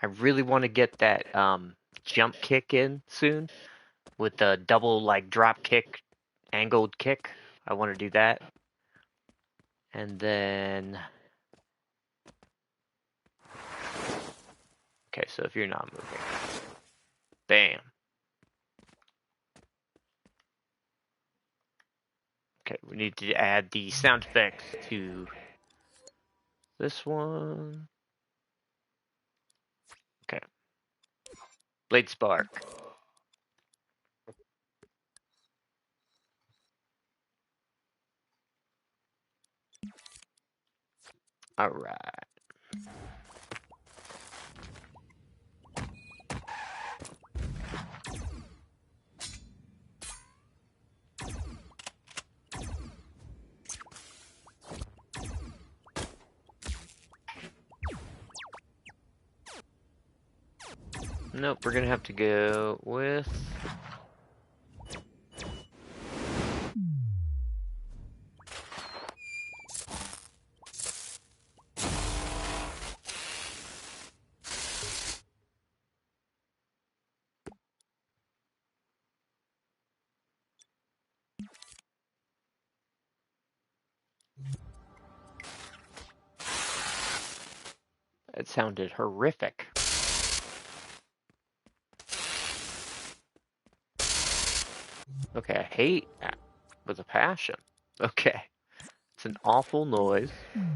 I really want to get that jump kick in soon with the double like drop kick, angled kick. I want to do that. And then okay, so if you're not moving. Bam. Okay, we need to add the sound effects to this one. Okay. Blade spark. Alright. Nope, we're gonna have to go with it sounded horrific. Okay, I hate that with a passion. Okay. It's an awful noise. Okay,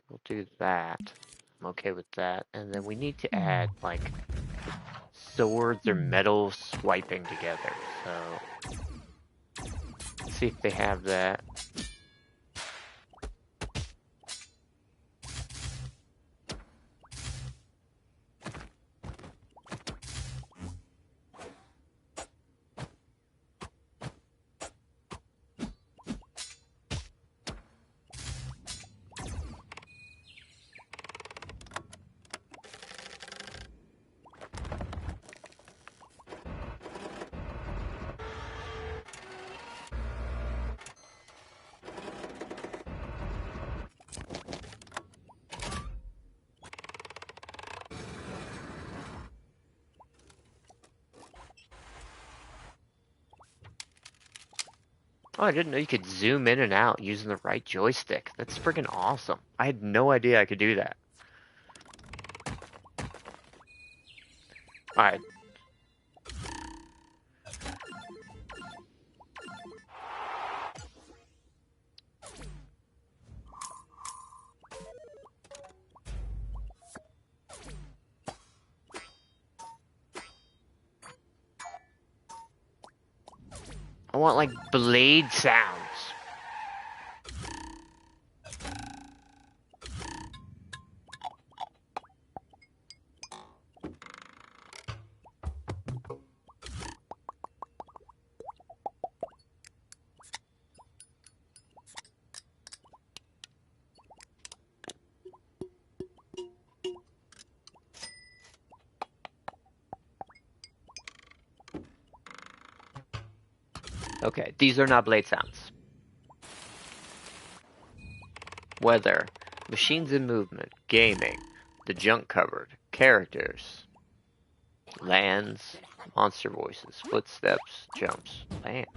we'll do that. I'm okay with that. And then we need to add, like, swords or metal swiping together. So, let's see if they have that. Oh, I didn't know you could zoom in and out using the right joystick. That's freaking awesome. I had no idea I could do that. Alright. I want like blade sounds. Okay, these are not blade sounds. Weather, machines in movement, gaming, the junk cupboard, characters, lands, monster voices, footsteps, jumps, lands.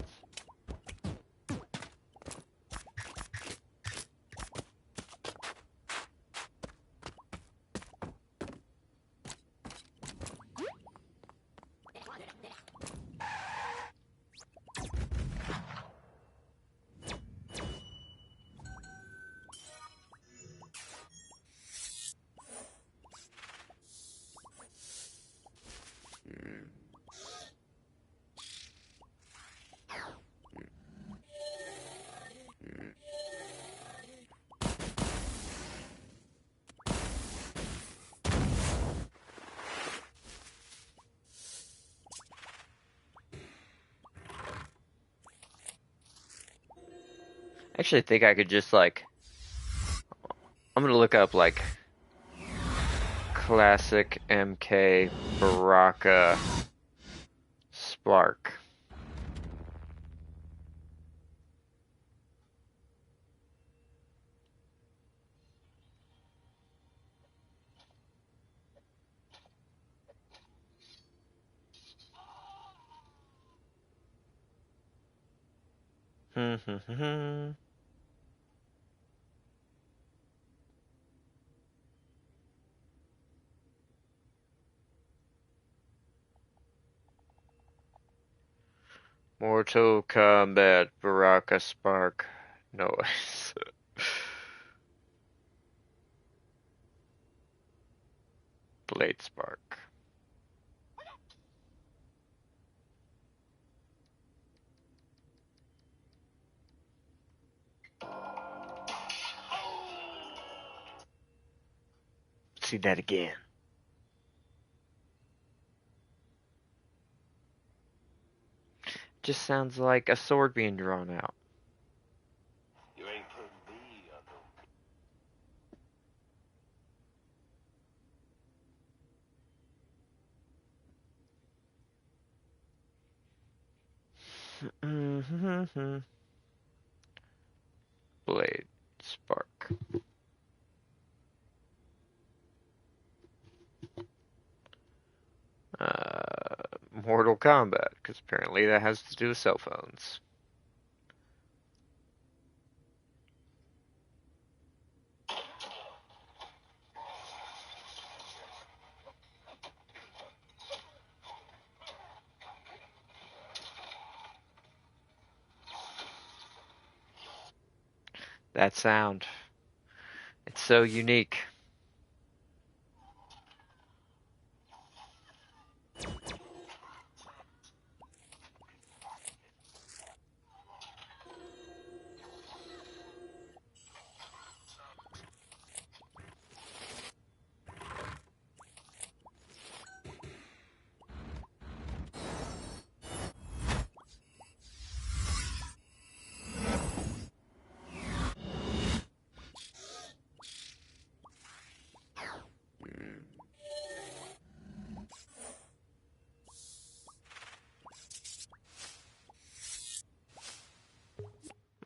Actually, I think I could just like, I'm gonna look up like classic MK Baraka Spark. Mortal Kombat Baraka Spark noise. Blade Spark. See that again. Just sounds like a sword being drawn out. You ain't putting me on Blade Spark. Mortal Kombat, because apparently that has to do with cell phones. That sound. It's so unique.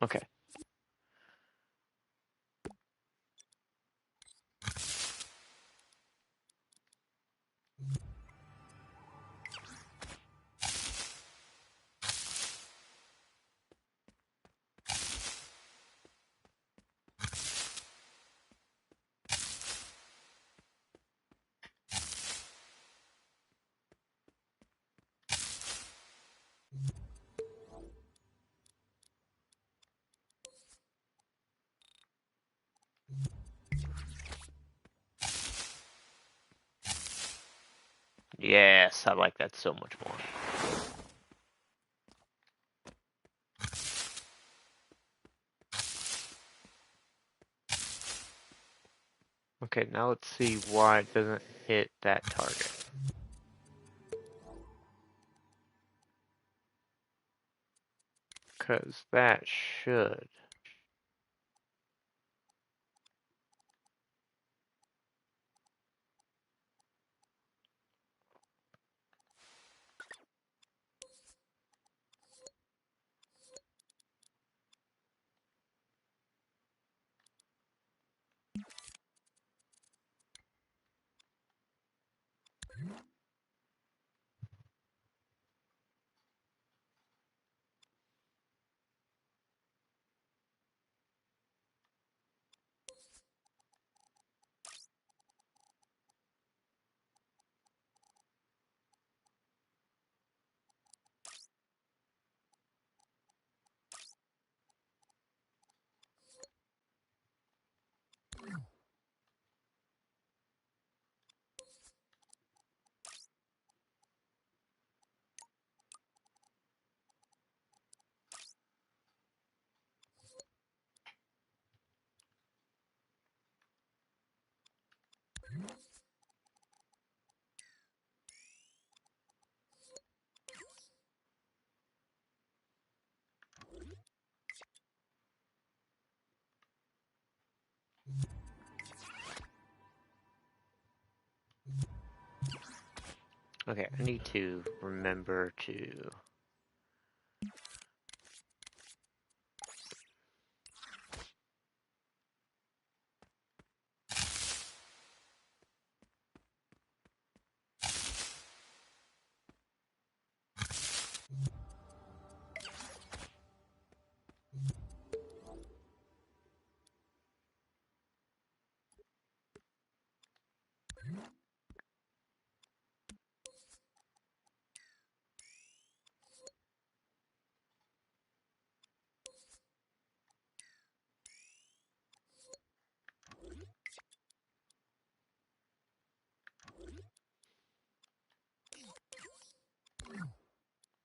Okay. Yes, I like that so much more. Okay, now let's see why it doesn't hit that target. Because that should. Okay, I need to remember to.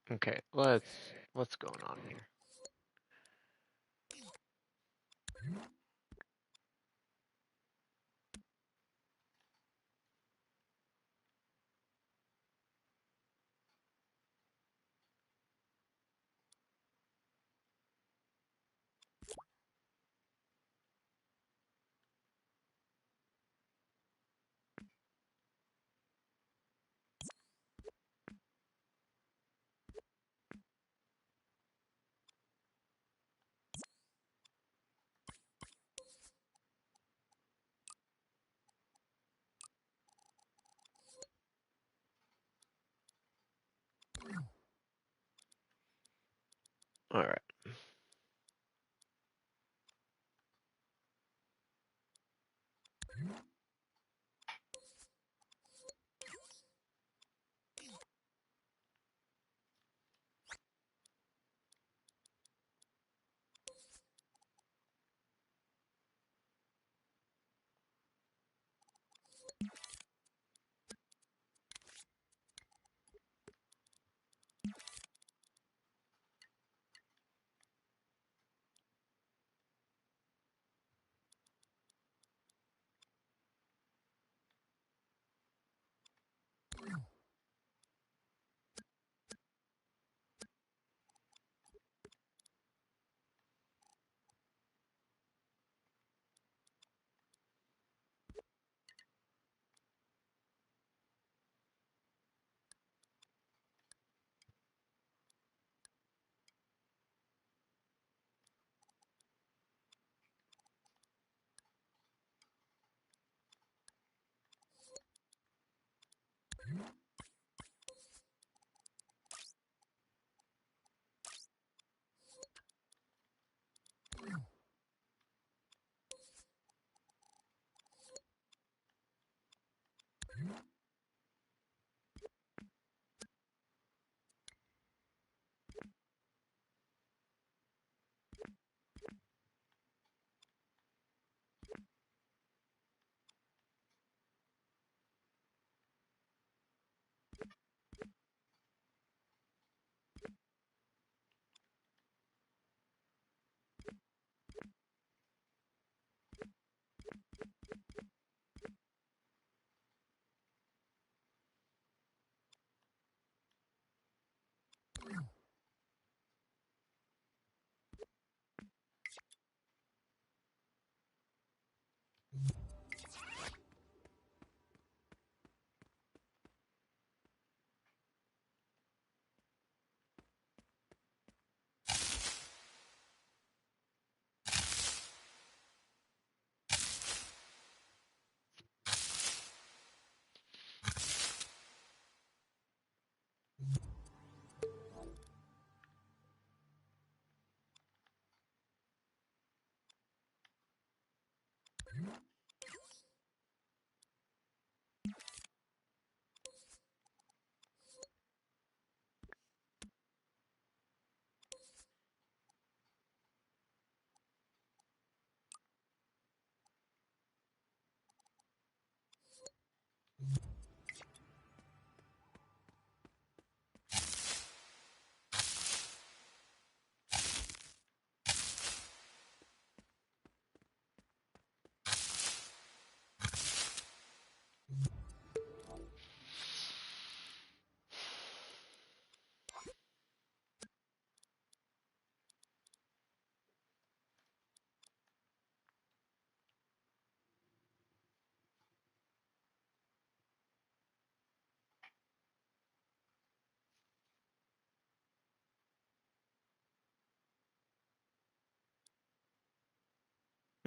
Okay, what's going on here? Alright.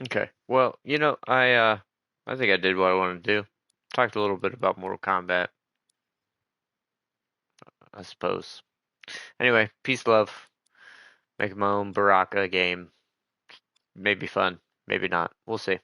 Okay. Well, I think I did what I wanted to do. Talked a little bit about Mortal Kombat, I suppose. Anyway, peace, love. Make my own Baraka game. Maybe fun, maybe not. We'll see.